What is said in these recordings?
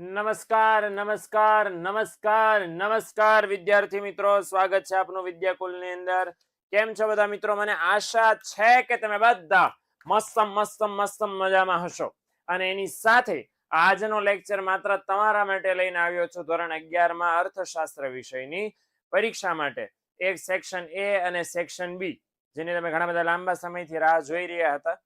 નમસ્કાર નમસ્કાર નમસ્કાર નમસ્કાર વિદ્યાર્થી મિત્રો, સ્વાગત છે આપનું વિદ્યાકુલની અંદર. કેમ છો બધા મિત્રો? મને આશા છે કે તમે બધા મસ્ત મસ્ત મસ્ત મજામાં હશો. અને એની સાથે આજનો લેક્ચર માત્ર તમારા માટે લઈને આવ્યો છું ધોરણ 11 માં અર્થશાસ્ત્ર વિષયની પરીક્ષા માટે. એક સેક્શન એ અને સેક્શન બી, જેની તમે ઘણા બધા લાંબા સમયથી રાહ જોઈ રહ્યા હતા,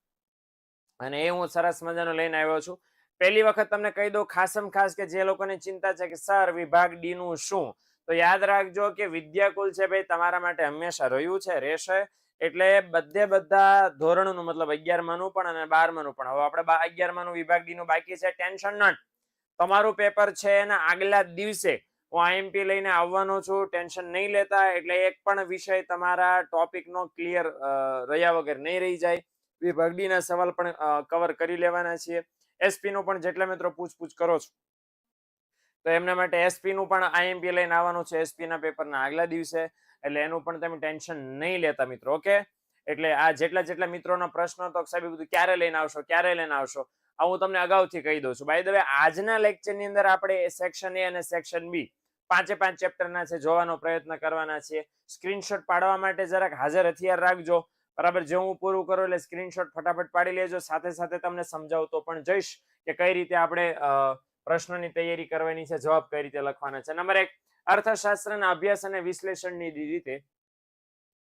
અને એ હું સરસ મજાનો લઈને આવ્યો છું. પહેલી વખત તમને કહી દઉં ખાસમ ખાસ કે જે લોકોને ચિંતા છે કે સર વિભાગ ડી નું શું, તો યાદ રાખજો કે વિદ્યાકુલ છે ભાઈ તમારા માટે હંમેશા રહ્યું છે, રહેશે. એટલે બધા ધોરણોનું, મતલબ 11 નું પણ અને 12 નું પણ. હવે આપણે 11 નું વિભાગ ડી નું બાકી છે, ટેન્શન નટ. તમારું પેપર છે એના આગલા દિવસે હું આઈએમપી લઈને આવવાનો છું, ટેન્શન નહીં લેતા. એટલે એક પણ વિષય તમારા ટોપિકનો ક્લિયર રહ્યા વગર નહીં રહી જાય. વિભાગ ડી ના સવાલ પણ કવર કરી લેવાના છીએ. એસપી નું પણ જેટલા મિત્રો પૂછપૂછ કરો છો તો એમના માટે એસપી નું પણ આઈએમપી લઈને આવવાનું છે એસપી ના પેપરના આગલા દિવસે. એટલે એનું પણ તમે ટેન્શન નહીં લેતા મિત્રો. ઓકે, એટલે આ જેટલા મિત્રોના પ્રશ્નો તો સાહેબ બધું ક્યારે લઈને આવશો આ હું તમને અગાઉથી કહી દઉં છું. બાય ધ વે, આજના લેક્ચરની અંદર આપણે સેક્શન એ અને સેક્શન બી 5 ચેપ્ટરના છે જોવાનો પ્રયત્ન કરવાના છીએ. સ્ક્રીનશોટ પાડવા માટે જરાક હાજર હથિયાર રાખજો. બરાબર, જે હું પૂરું કરું એટલે સ્ક્રીનશોટ ફટાફટ પાડી લેજો. સાથે સાથે તમને સમજાવતો પણ જઈશ કે કઈ રીતે આપણે પ્રશ્નોની તૈયારી કરવાની છે, જવાબ કઈ રીતે લખવાના છે. નંબર 1, અર્થશાસ્ત્રના અભ્યાસ અને વિશ્લેષણની રીતે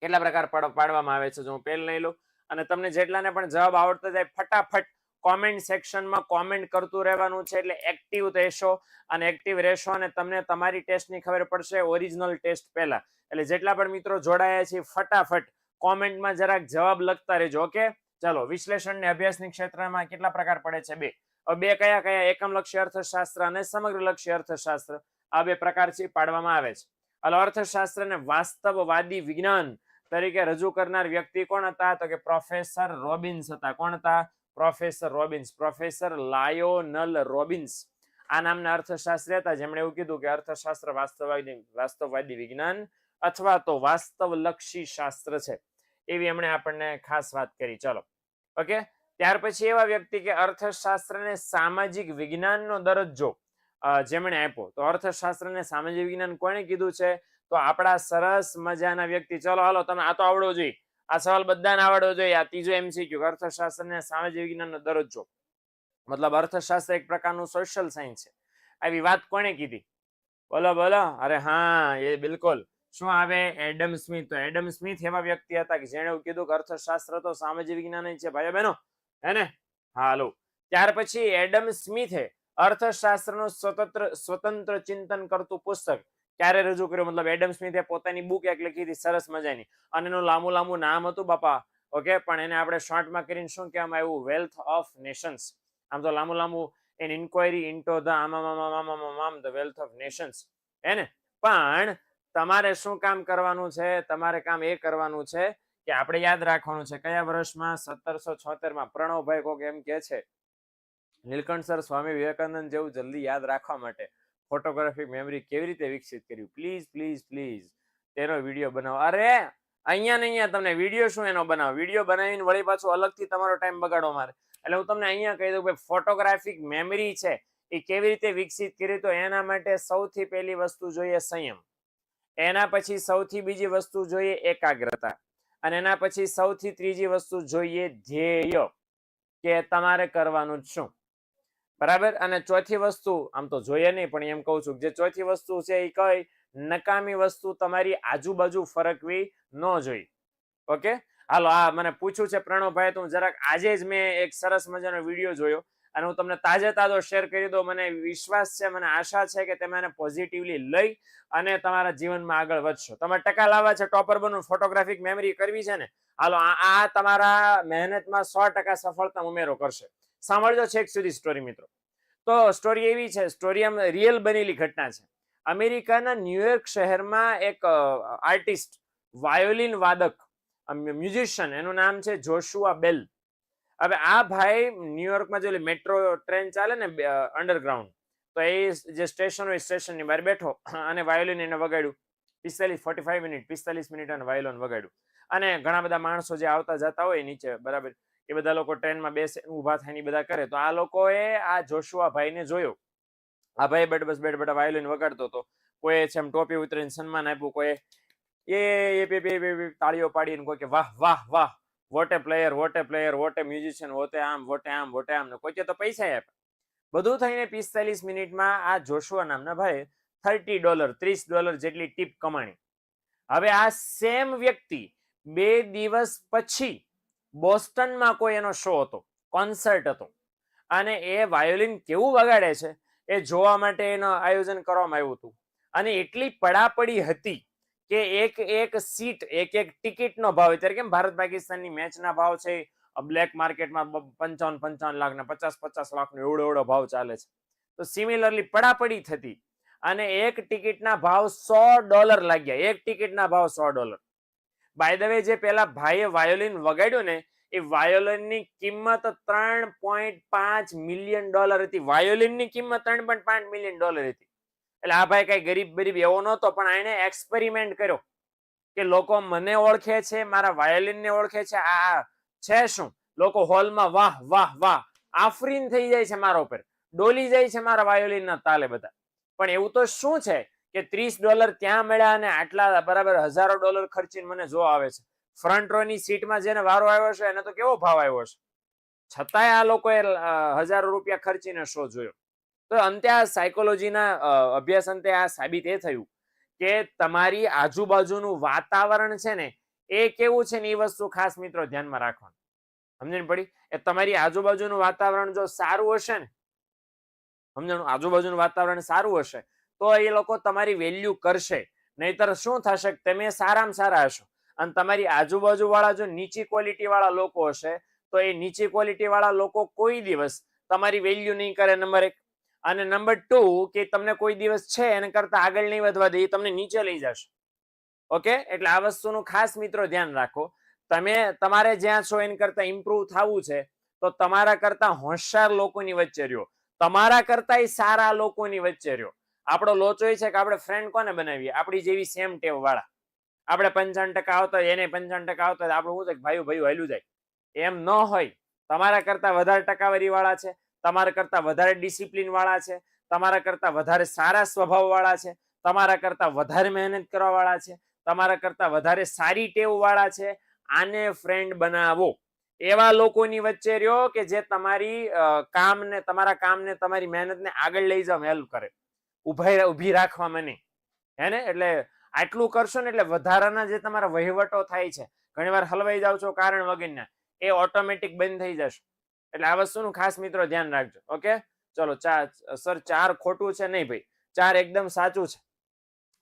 કેટલા પ્રકાર પાડવામાં આવે છે જો હું પહેલ લઈ લઉં, અને તમને જેટલાને પણ જવાબ આવડતો જાય ફટાફટ કોમેન્ટ સેક્શનમાં કોમેન્ટ કરતું રહેવાનું છે. એટલે એક્ટિવ રહેશો, અને એક્ટિવ રહેશો અને તમને તમારી ટેસ્ટની ખબર પડશે ઓરિજિનલ ટેસ્ટ પહેલા. એટલે જેટલા પણ મિત્રો જોડાયા છે ફટાફટ કોમેન્ટમાં જરાક જવાબ લખતા રહેજો. ઓકે, ચાલો. વિશ્લેષણ ને અભ્યાસની ક્ષેત્રમાં કેટલા પ્રકાર પડે છે? બે કયા કયા? એકમલક્ષી અર્થશાસ્ત્ર અને સમગ્રલક્ષી અર્થશાસ્ત્ર. આ બે પ્રકારથી પાડવામાં આવે છે. અર્થશાસ્ત્રને વાસ્તવવાદી વિજ્ઞાન તરીકે રજૂ કરનાર વ્યક્તિ કોણ હતા? તો કે પ્રોફેસર રોબિન્સ હતા. કોણ હતા? પ્રોફેસર રોબિન્સ, પ્રોફેસર લાયોનલ રોબિન્સ આ નામના અર્થશાસ્ત્રી હતા, જેમણે એવું કીધું કે અર્થશાસ્ત્ર વાસ્તવવાદી વિજ્ઞાન અથવા તો વાસ્તવલક્ષી શાસ્ત્ર છે, એવી એમણે આપણને ખાસ વાત કરી. ચલો, ઓકે. ત્યાર પછી એવા વ્યક્તિ કે અર્થશાસ્ત્રને સામાજિક વિજ્ઞાનનો દરજ્જો જેમણે આપ્યો. તો અર્થશાસ્ત્રને સામાજિક વિજ્ઞાન કોણે કીધું છે? તો આપણા સરસ મજાના વ્યક્તિ. ચલો હાલો, તમે આ તો આવડવો જોઈએ, આ સવાલ બધાને આવડવો જોઈએ. આ ત્રીજો એમસીક્યુ, અર્થશાસ્ત્રને સામાજિક વિજ્ઞાનનો દરજ્જો, મતલબ અર્થશાસ્ત્ર એક પ્રકારનું સોશિયલ સાયન્સ છે. આવી વાત કોણે કીધી? બોલો બોલો. અરે હા, એ બિલકુલ. શું આવે? Adam Smith. તો એડમ સ્મિથ એવા વ્યક્તિ હતા કે જેણે એવું કીધું કે અર્થશાસ્ત્ર તો સામાજિક વિજ્ઞાન છે ભાઈઓ બહેનો, હે ને? હાલો. ત્યાર પછી એડમ સ્મિથે અર્થશાસ્ત્રનું સ્વતંત્ર ચિંતન કરતું પુસ્તક ક્યારે રજૂ કર્યું? મતલબ એડમ સ્મિથે પોતાની બુક એક લખી હતી સરસ મજાની, અને એનું લાંબુ નામ હતું બાપા. ઓકે, પણ એને આપણે શોર્ટમાં કરીને શું કહેવામાં આવ્યું? Wealth of nations. આમ તો લાંબુ an inquiry into the the wealth of nations, હે ને? પણ તમારે શું કામ કરવાનું છે? તમારે કામ એ કરવાનું છે કે આપણે યાદ રાખવાનું છે કયા વર્ષમાં? 1776માં. પ્રણવભાઈ કોક એમ કે છે નીલકંઠ સર સ્વામી વિવેકાનંદ જેવું જલ્દી યાદ રાખવા માટે ફોટોગ્રાફિક મેમરી કેવી રીતે વિકસિત કર્યું? પ્લીઝ પ્લીઝ પ્લીઝ તેનો વિડીયો બનાવો. અરે અહીંયા ને અહીંયા તમને વિડીયો શું એનો બનાવો? વિડીયો બનાવીને વળી પાછું અલગથી તમારો ટાઈમ બગાડો મારે. એટલે હું તમને અહીંયા કહી દઉં કે ફોટોગ્રાફિક મેમરી છે એ કેવી રીતે વિકસિત કરી? તો એના માટે સૌથી પહેલી વસ્તુ જોઈએ સંયમ, એના પછી સૌથી બીજી વસ્તુ જોઈએ એકાગ્રતા, અને એના પછી સૌથી ત્રીજી વસ્તુ જોઈએ ધ્યેય, કે તમારે કરવાનું જ શું. બરાબર. અને ચોથી વસ્તુ આમ તો જોઈએ નહીં, પણ એમ કહું છું જે ચોથી વસ્તુ છે એ કઈ? નકામી વસ્તુ તમારી આજુબાજુ ફરકવી ન જોઈએ. ઓકે, હાલો. આ મને પૂછ્યું છે પ્રણવભાઈ, તો જરાક આજે જ મેં એક સરસ મજાનો વિડીયો જોયો, અને હું તમને તાજો શેર કરી દઉં. મને વિશ્વાસ છે, મને આશા છે કે તમે એને પોઝિટિવલી લઈ અને તમારા જીવનમાં આગળ વધશો. તમારે ટકા લાવવા છે, ટોપર બનવું, ફોટોગ્રાફિક મેમરી કરવી છે ને? હાલો, આ તમારા મહેનતમાં 100% સફળતા ઉમેરો કરશે. સાંભળજો છેક સુધી સ્ટોરી મિત્રો. તો સ્ટોરી એવી છે, સ્ટોરી આમ રિયલ બનેલી ઘટના છે. અમેરિકાના ન્યુયોર્ક શહેરમાં એક આર્ટિસ્ટ, વાયોલિન વાદક, મ્યુઝિશિયન, એનું નામ છે જોશુઆ બેલ. હવે આ ભાઈ ન્યુયોર્કમાં જે મેટ્રો ટ્રેન ચાલે ને અંડરગ્રાઉન્ડ, તો એ જે સ્ટેશન હોય સ્ટેશનની બહાર બેઠો અને વાયોલિન એને વગાડ્યું. 45 મિનિટ અને વાયોલિન વગાડ્યું. અને ઘણા બધા માણસો જે આવતા જતા હોય નીચે, બરાબર, એ બધા લોકો ટ્રેનમાં બેસે, ઊભા થઈને બધા કરે. તો આ લોકોએ આ જોશુઆ ભાઈને જોયો, આ ભાઈ બેઠા બેઠા વાયોલિન વગાડતો હતો, કોઈ છે એમ ટોપી ઉતરીને સન્માન આપ્યું, કોઈ એ તાળીઓ પાડીને કોઈ કે વાહ વાહ વાહ, વોટ એ પ્લેયર, વોટ એ પ્લેયર, વોટ એ મ્યુઝિશિયન, વોટે આમ વોટે આમ વોટે આમ, ને કોઈ કે તો પૈસા આપે. બધું થઈને 45 મિનિટમાં આ જોશુઆ નામના ભાઈ $30 $30 જેટલી ટીપ કમાણી. હવે આ સેમ વ્યક્તિ 2 દિવસ પછી બોસ્ટનમાં કોઈ એનો શો હતો, કોન્સર્ટ હતો, અને એ વાયોલિન કેવું વગાડે છે એ જોવા માટે એનું આયોજન કરવામાં આવ્યું હતું. અને એટલી પડાપડી હતી કે એક સીટ, એક ટિકિટનો ભાવ, અત્યારે કેમ ભારત પાકિસ્તાનની મેચના ભાવ છે બ્લેક માર્કેટમાં 55 લાખ ને 50 લાખનો એવડો ભાવ ચાલે છે, તો સિમિલરલી પડાપડી થતી અને એક ટિકિટના ભાવ $100 લાગ્યા. એક ટિકિટના ભાવ $100. બાય ધ વે, જે પેલા ભાઈએ વાયોલિન વગાડ્યું ને એ વાયોલિનની કિંમત $3.5 મિલિયન હતી. વાયોલિનની કિંમત $3.5 મિલિયન હતી. એટલે આ ભાઈ કઈ ગરીબ એવો નહોતો, પણ એને એક્સપેરિમેન્ટ કર્યો કે લોકો મને ઓળખે છે, મારા વાયોલિનને ઓળખે છે, આ છે શું, લોકો હોલમાં વાહ વાહ વાહ આફરીન થઈ જાય છે મારા ઉપર, ડોલી જાય છે મારા વાયોલિનના તાલે બધા. પણ એવું તો શું છે કે $30 ત્યાં મળ્યા અને આટલા બરાબર હજારો ડોલર ખર્ચીને મને જોવા આવે છે. ફ્રન્ટ રો ની સીટમાં જેને વારો આવ્યો છે એને તો કેવો ભાવ આવ્યો છે, છતાંય આ લોકોએ હજારો રૂપિયા ખર્ચીને શો જોયો. તો અંતે આ સાયકોલોજીના અભ્યાસ અંતે આ સાબિત એ થયું કે તમારી આજુબાજુનું વાતાવરણ છે ને એ કેવું છે ને એ વસ્તુ ખાસ મિત્રો ધ્યાનમાં રાખવાનું. સમજણ પડી? એ તમારી આજુબાજુનું વાતાવરણ જો સારું હશે ને, સમજણ, આજુબાજુનું વાતાવરણ સારું હશે તો એ લોકો તમારી વેલ્યુ કરશે. નહીતર શું થશે, તમે સારામાં સારા હશો અને તમારી આજુબાજુ વાળા જો નીચી ક્વોલિટી વાળા લોકો હશે તો એ નીચી ક્વોલિટી વાળા લોકો કોઈ દિવસ તમારી વેલ્યુ નહીં કરે, નંબર 1. અને નંબર 2 કે તમને કોઈ દિવસ છે એને કરતા આગળ નહીં વધવા દે, તમને નીચે લઈ જશે. ઓકે, એટલે આ વસ્તુનું ખાસ મિત્રો ધ્યાન રાખો. તમારે જ્યાં છો એના કરતા ઇમ્પ્રુવ થવું છે તો તમારા કરતા હોશિયાર લોકોની વચ્ચે રહ્યો, તમારા કરતા સારા લોકોની વચ્ચે રહ્યો. આપણો લોચો એ છે કે આપણે ફ્રેન્ડ કોને બનાવીએ, આપણી જેવી સેમ ટેવ વાળા. આપણે 55% આવતા હોય, એને 55% આવતા હોય, આપણે શું થાય ભાઈ હાલ્યું જાય, એમ ન હોય. તમારા કરતા વધારે ટકાવારી વાળા છે, તમારા કરતા વધારે ડિસિપ્લિન વાળા છે, તમારા કરતા વધારે સારા સ્વભાવ વાળા છે, તમારા કરતા વધારે મહેનત કરવા વાળા છે, તમારા કરતા વધારે સારી ટેવ વાળા છે. આને ફ્રેન્ડ બનાવો. એવા લોકોની વચ્ચે રહ્યો કે જે તમારા કામને તમારી મહેનતને આગળ લઈ જવામાં હેલ્પ કરે, ઊભી રાખવામાં નહીં. હે ને? એટલે આટલું કરશો ને એટલે વધારાના જે તમારા વહીવટો થાય છે, ઘણીવાર હલવાઈ જાવ છો કારણ વગરના, એ ઓટોમેટિક બંધ થઈ જશે. એટલે આ વસ્તુનું ખાસ મિત્રો ધ્યાન રાખજો. ઓકે, ચલો. સર 4 ખોટું છે? નહીં ભાઈ, 4 એકદમ સાચું છે.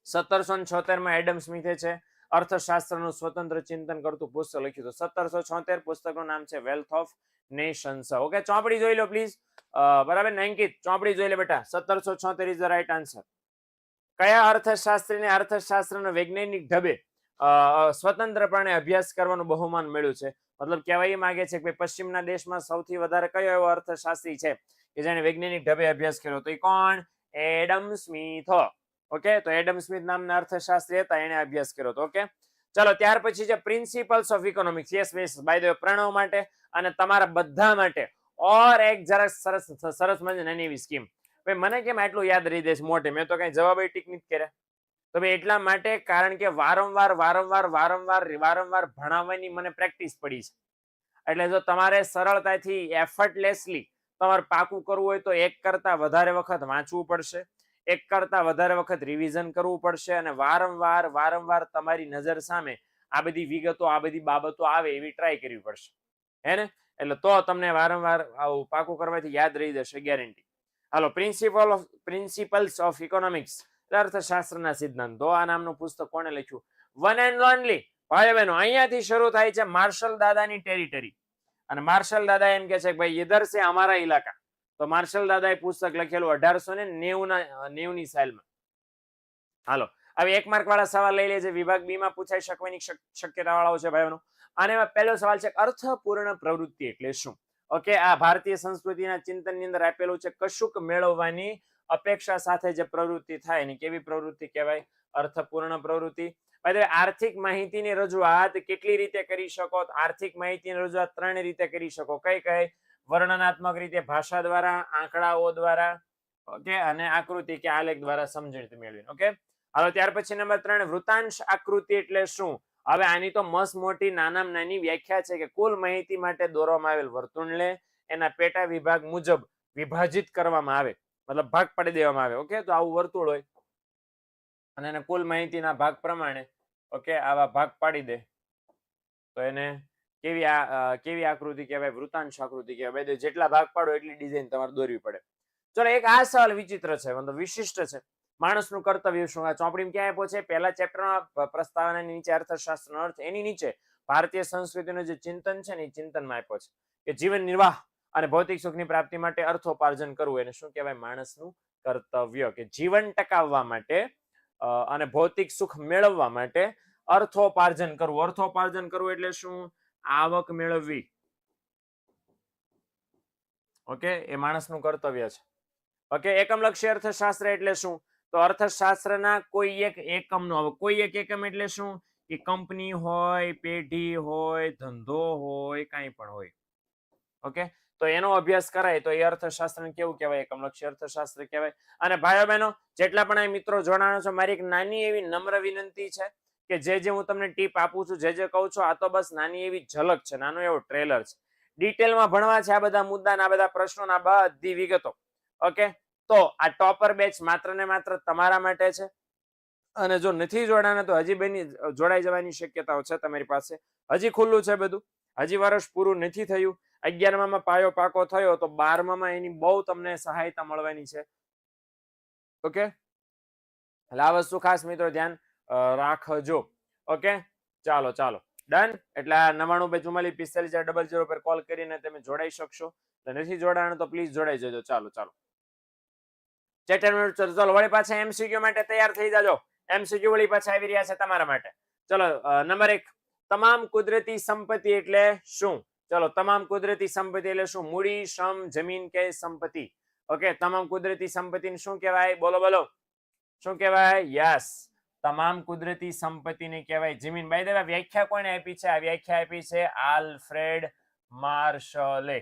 1776 એડમ સ્મિથે છે અર્થશાસ્ત્રનું સ્વતંત્ર ચિંતન કરતું પુસ્તક લખ્યું હતું. 1776 પુસ્તકનું નામ છે વેલ્થ ઓફ નેશન્સ. ઓકે, ચોપડી જોઈ લો પ્લીઝ. બરાબર ને અંકિત, ચોપડી જોઈ લે બેટા. 1776 ઇઝ ધ રાઈટ આન્સર. કયા અર્થશાસ્ત્રીને અર્થશાસ્ત્રના વૈજ્ઞાનિક ઢબે સ્વતંત્રપણે અભ્યાસ કરવાનું બહુમાન મળ્યું છે? મતલબ કહેવાય માંગે છે કે પશ્ચિમના દેશમાં સૌથી વધારે કયો એવો અર્થશાસ્ત્રી છે કે જેને વૈજ્ઞાનિક ઢબે અભ્યાસ કર્યો? તો એ કોણ? Adam Smith. ઓકે, તો એડમ સ્મિથ નામના અર્થશાસ્ત્રી હતા, એને અભ્યાસ કર્યો હતો. ઓકે, ચલો. ત્યાર પછી છે principles of economics. Yes miss, by the way, Pranav માટે અને તમારા બધા માટે ઓર એક જરા સરસ મજાની એવી સ્કીમ. ભાઈ મને કેમ આટલું યાદ રહી દે છે મોટે? મેં તો કઈ જવાબ ટીક નથી કર્યા. તો ભાઈ એટલા માટે, કારણ કે વારંવાર ભણાવવાની મને પ્રેક્ટિસ પડી છે. એટલે જો તમારે સરળતાથી એફર્ટલેસલી તમારે પાકું કરવું હોય તો એક કરતા વધારે વખત વાંચવું પડશે, એક કરતા વધારે વખત રિવિઝન કરવું પડશે, અને વારંવાર તમારી નજર સામે આ બધી વિગતો, આ બધી બાબતો આવે એવી ટ્રાય કરવી પડશે. હે ને? એટલે તો તમને વારંવાર આવું પાકું કરવાથી યાદ રહી જશે, ગેરંટી. હાલો, પ્રિન્સિપલ્સ ઓફ ઇકોનોમિક્સ, અર્થશાસ્ત્રના સિદ્ધાંતો. આ નામનું પુસ્તક કોણે લખ્યું? વન એન્ડ ઓનલી ભાઈ બહેનો, અહીંયાથી શરૂ થાય છે માર્શલ દાદાની ટેરિટરી. અને માર્શલ દાદા એમ કે છે કે ભાઈ ઇધર સે હમારા ઇલાકા. તો માર્શલ દાદાએ પુસ્તક લખેલું 1890 ની સાલમાં. હાલો, હવે 1 માર્ક વાળા સવાલ લઈ લેજે. વિભાગ બી માં પૂછાઈ શકવાની શક્યતા વાળો છે ભાઈઓનો. અને એમાં પહેલો સવાલ છે અર્થપૂર્ણ પ્રવૃત્તિ એટલે શું? ઓકે, આ ભારતીય સંસ્કૃતિના ચિંતનની અંદર આપેલું છે. કશુંક મેળવવાની અપેક્ષા સાથે જે પ્રવૃત્તિ થાય એની કેવી પ્રવૃત્તિ કહેવાય? અર્થપૂર્ણ પ્રવૃત્તિ. આર્થિક માહિતીની રજૂઆત કેટલી રીતે કરી શકો? આર્થિક માહિતીની રજૂઆત 3 રીતે કરી શકો. કઈ? વર્ણનાત્મક રીતે, ભાષા દ્વારા, આંકડાઓ દ્વારા, ઓકે, અને આકૃતિ કે આલેખ દ્વારા સમજણ મેળવી. ઓકે, હાલો ત્યાર પછી નંબર 3, વૃતાંશ આકૃતિ એટલે શું? હવે આની તો મસ્ત મોટી નાનામાં નાની વ્યાખ્યા છે કે કુલ માહિતી માટે દોરવામાં આવેલ વર્તુળને એના પેટા વિભાગ મુજબ વિભાજિત કરવામાં આવે, મતલબ ભાગ પાડી દેવામાં આવે. ઓકે, તો આવું વર્તુળ હોય અને એને કુલ માહિતીના ભાગ પ્રમાણે ઓકે આવા ભાગ પાડી દે તો એને કેવી આકૃતિ કહેવાય? વૃતાંશ આકૃતિ કહેવાય. જેટલા ભાગ પાડો એટલી ડિઝાઇન તમારે દોરવી પડે. ચલો, એક આ સવાલ વિચિત્ર છે, મતલબ વિશિષ્ટ છે. માણસનું કર્તવ્ય શું? આ ચોપડીમાં ક્યાં આપ્યો છે? પહેલા ચેપ્ટરમાં પ્રસ્તાવનાની નીચે અર્થશાસ્ત્રનો અર્થ, એની નીચે ભારતીય સંસ્કૃતિનું જે ચિંતન છે ને એ ચિંતનમાં આપ્યો છે કે જીવન નિર્વાહ અને ભૌતિક સુખની પ્રાપ્તિ માટે અર્થોપાર્જન કરવું એને શું કહેવાય? માણસનું કર્તવ્ય. કે જીવન ટકાવવા માટે અને ભૌતિક સુખ મેળવવા માટે અર્થોપાર્જન કરવું. અર્થોપાર્જન કરવું એટલે શું? આવક મેળવવી. ઓકે, એ માણસનું કર્તવ્ય છે. ઓકે, એકમલક્ષી અર્થશાસ્ત્ર એટલે શું? તો અર્થશાસ્ત્રના કોઈ એક એકમનો, હવે કોઈ એક એકમ એટલે શું? કે કંપની હોય, પેઢી હોય, ધંધો હોય, કાંઈ પણ હોય. ઓકે, તો એનો અભ્યાસ કરાય તો એ અર્થશાસ્ત્રને કેવું કહેવાય? એકમલક્ષી અર્થશાસ્ત્ર કહેવાય. અને ભાઈઓ બહેનો જેટલા પણ આ મિત્રો જોડાણો છો, મારી એક નાની એવી નમ્ર વિનંતી છે કે જે હું તમને ટીપ આપું છું, જે કહું છું, આ તો બસ નાની એવી ઝલક છે, નાનો એવો ટ્રેલર છે. ડિટેલમાં ભણવા છે આ બધા મુદ્દા, આ બધા પ્રશ્નો, આ બધી વિગતો. ઓકે, તો આ ટોપર બેચ માત્ર ને માત્ર તમારા માટે છે. અને જો નથી જોડાના તો હજી બેની જોડાઈ જવાની શક્યતાઓ છે તમારી પાસે. હજી ખુલ્લું છે બધું, હજી વર્ષ પૂરું નથી થયું. 11માં પાયો પાકો થયો તો 12માં એની બહુ તમને સહાયતા મળવાની છે. ઓકે, એટલે આ વસ્તુ ખાસ મિત્રો ધ્યાન રાખજો. ઓકે, ચાલો ડન. એટલે 9924454000 પર કોલ કરીને તમે જોડાઈ શકશો. નથી જોડાણ તો પ્લીઝ જોડાઈ જજો. ચાલો ચલો વળી પાછા એમસીક્યુ માટે તૈયાર થઈ જાજો. એમસીક્યુ વળી પાછા આવી રહ્યા છે તમારા માટે. ચલો, નંબર 1, તમામ કુદરતી સંપત્તિ એટલે શું? ચલો, તમામ કુદરતી સંપત્તિ એટલે શું? મૂડી, શ્રમ, જમીન કે સંપત્તિ. ઓકે, તમામ કુદરતી સંપત્તિને શું કહેવાય? બોલો શું કહેવાય? યસ, તમામ કુદરતી સંપત્તિને કહેવાય જમીન. બાય ધ વે, વ્યાખ્યા કોણે આપી છે? આ વ્યાખ્યા આપી છે આલ્ફ્રેડ માર્શલે.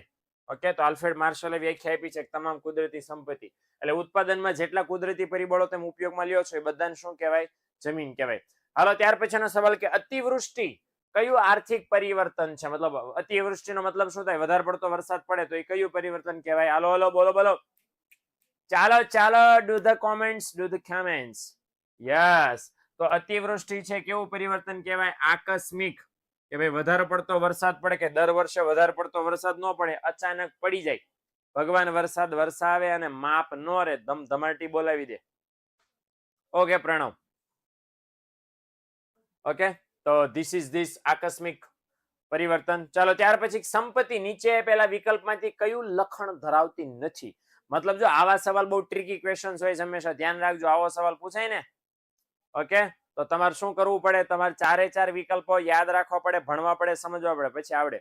ઓકે, તો આલ્ફ્રેડ માર્શલે વ્યાખ્યા આપી છે તમામ કુદરતી સંપત્તિ એટલે ઉત્પાદનમાં જેટલા કુદરતી પરિબળો તમે ઉપયોગમાં લ્યો છો એ બધાને શું કહેવાય? જમીન કહેવાય. હાલો ત્યાર પછીનો સવાલ કે અતિવૃષ્ટિ કયું આર્થિક પરિવર્તન છે? મતલબ અતિવૃષ્ટિનો મતલબ શું થાય? વધારે પડતો વરસાદ પડે તો એ કયું પરિવર્તન કહેવાય? હાલો બોલો. ચાલો, ડુ ધ કોમેન્ટ્સ. યસ, તો અતિવૃષ્ટિ છે કેવું પરિવર્તન કહેવાય? આકસ્મિક. કે ભાઈ વધારે પડતો વરસાદ પડે, કે દર વર્ષે વધારે પડતો વરસાદ ન પડે, અચાનક પડી જાય. ભગવાન વરસાદ વરસાવે અને માપ નો રે, ધમધમાટી બોલાવી દે. ઓકે પ્રણવ. ઓકે, તો ધીસ આકસ્મિક પરિવર્તન. ચાલો ત્યાર પછી સંપત્તિ નીચે પેલા વિકલ્પમાંથી કયું લક્ષણ ધરાવતી નથી? મતલબ જો આવા સવાલ બહુ ટ્રિકી ક્વેશ્ચન હોય છે, હંમેશા ધ્યાન રાખજો. આવો સવાલ પૂછાય ને, ઓકે, તો તમારે શું કરવું પડે? તમારે 4 વિકલ્પો યાદ રાખવા પડે, ભણવા પડે, સમજવા પડે, પછી આવડે.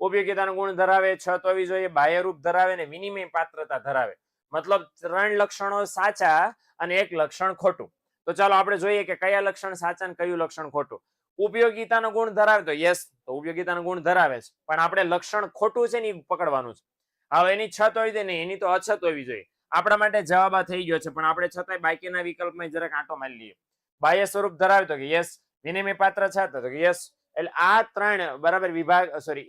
ઉપયોગિતાનો ગુણ ધરાવે, છત હોવી જોઈએ, બાહ્ય રૂપ ધરાવે ને વિનિમય પાત્રતા ધરાવે. મતલબ 3 લક્ષણો સાચા અને 1 લક્ષણ ખોટું. તો ચાલો આપણે જોઈએ કે કયા લક્ષણ સાચા અને કયું લક્ષણ ખોટું. ઉપયોગિતાનો ગુણ ધરાવે તો યસ, તો ઉપયોગિતાનો ગુણ ધરાવે છે, પણ આપણે લક્ષણ ખોટું છે ને એ પકડવાનું છે. હવે એની છત હોવી જોઈએ ને, એની તો અછત હોવી જોઈએ. આપણા માટે જવાબ આ થઈ ગયો છે, પણ આપણે છતાંય બાકીના વિકલ્પમાં જરાક આંટો મારી લઈએ. બાહ્ય સ્વરૂપ ધરાવે તો કે યસ, વિનિમય પાત્ર છે તો કે યસ. એટલે આ 3 બરાબર વિભાગ, સોરી,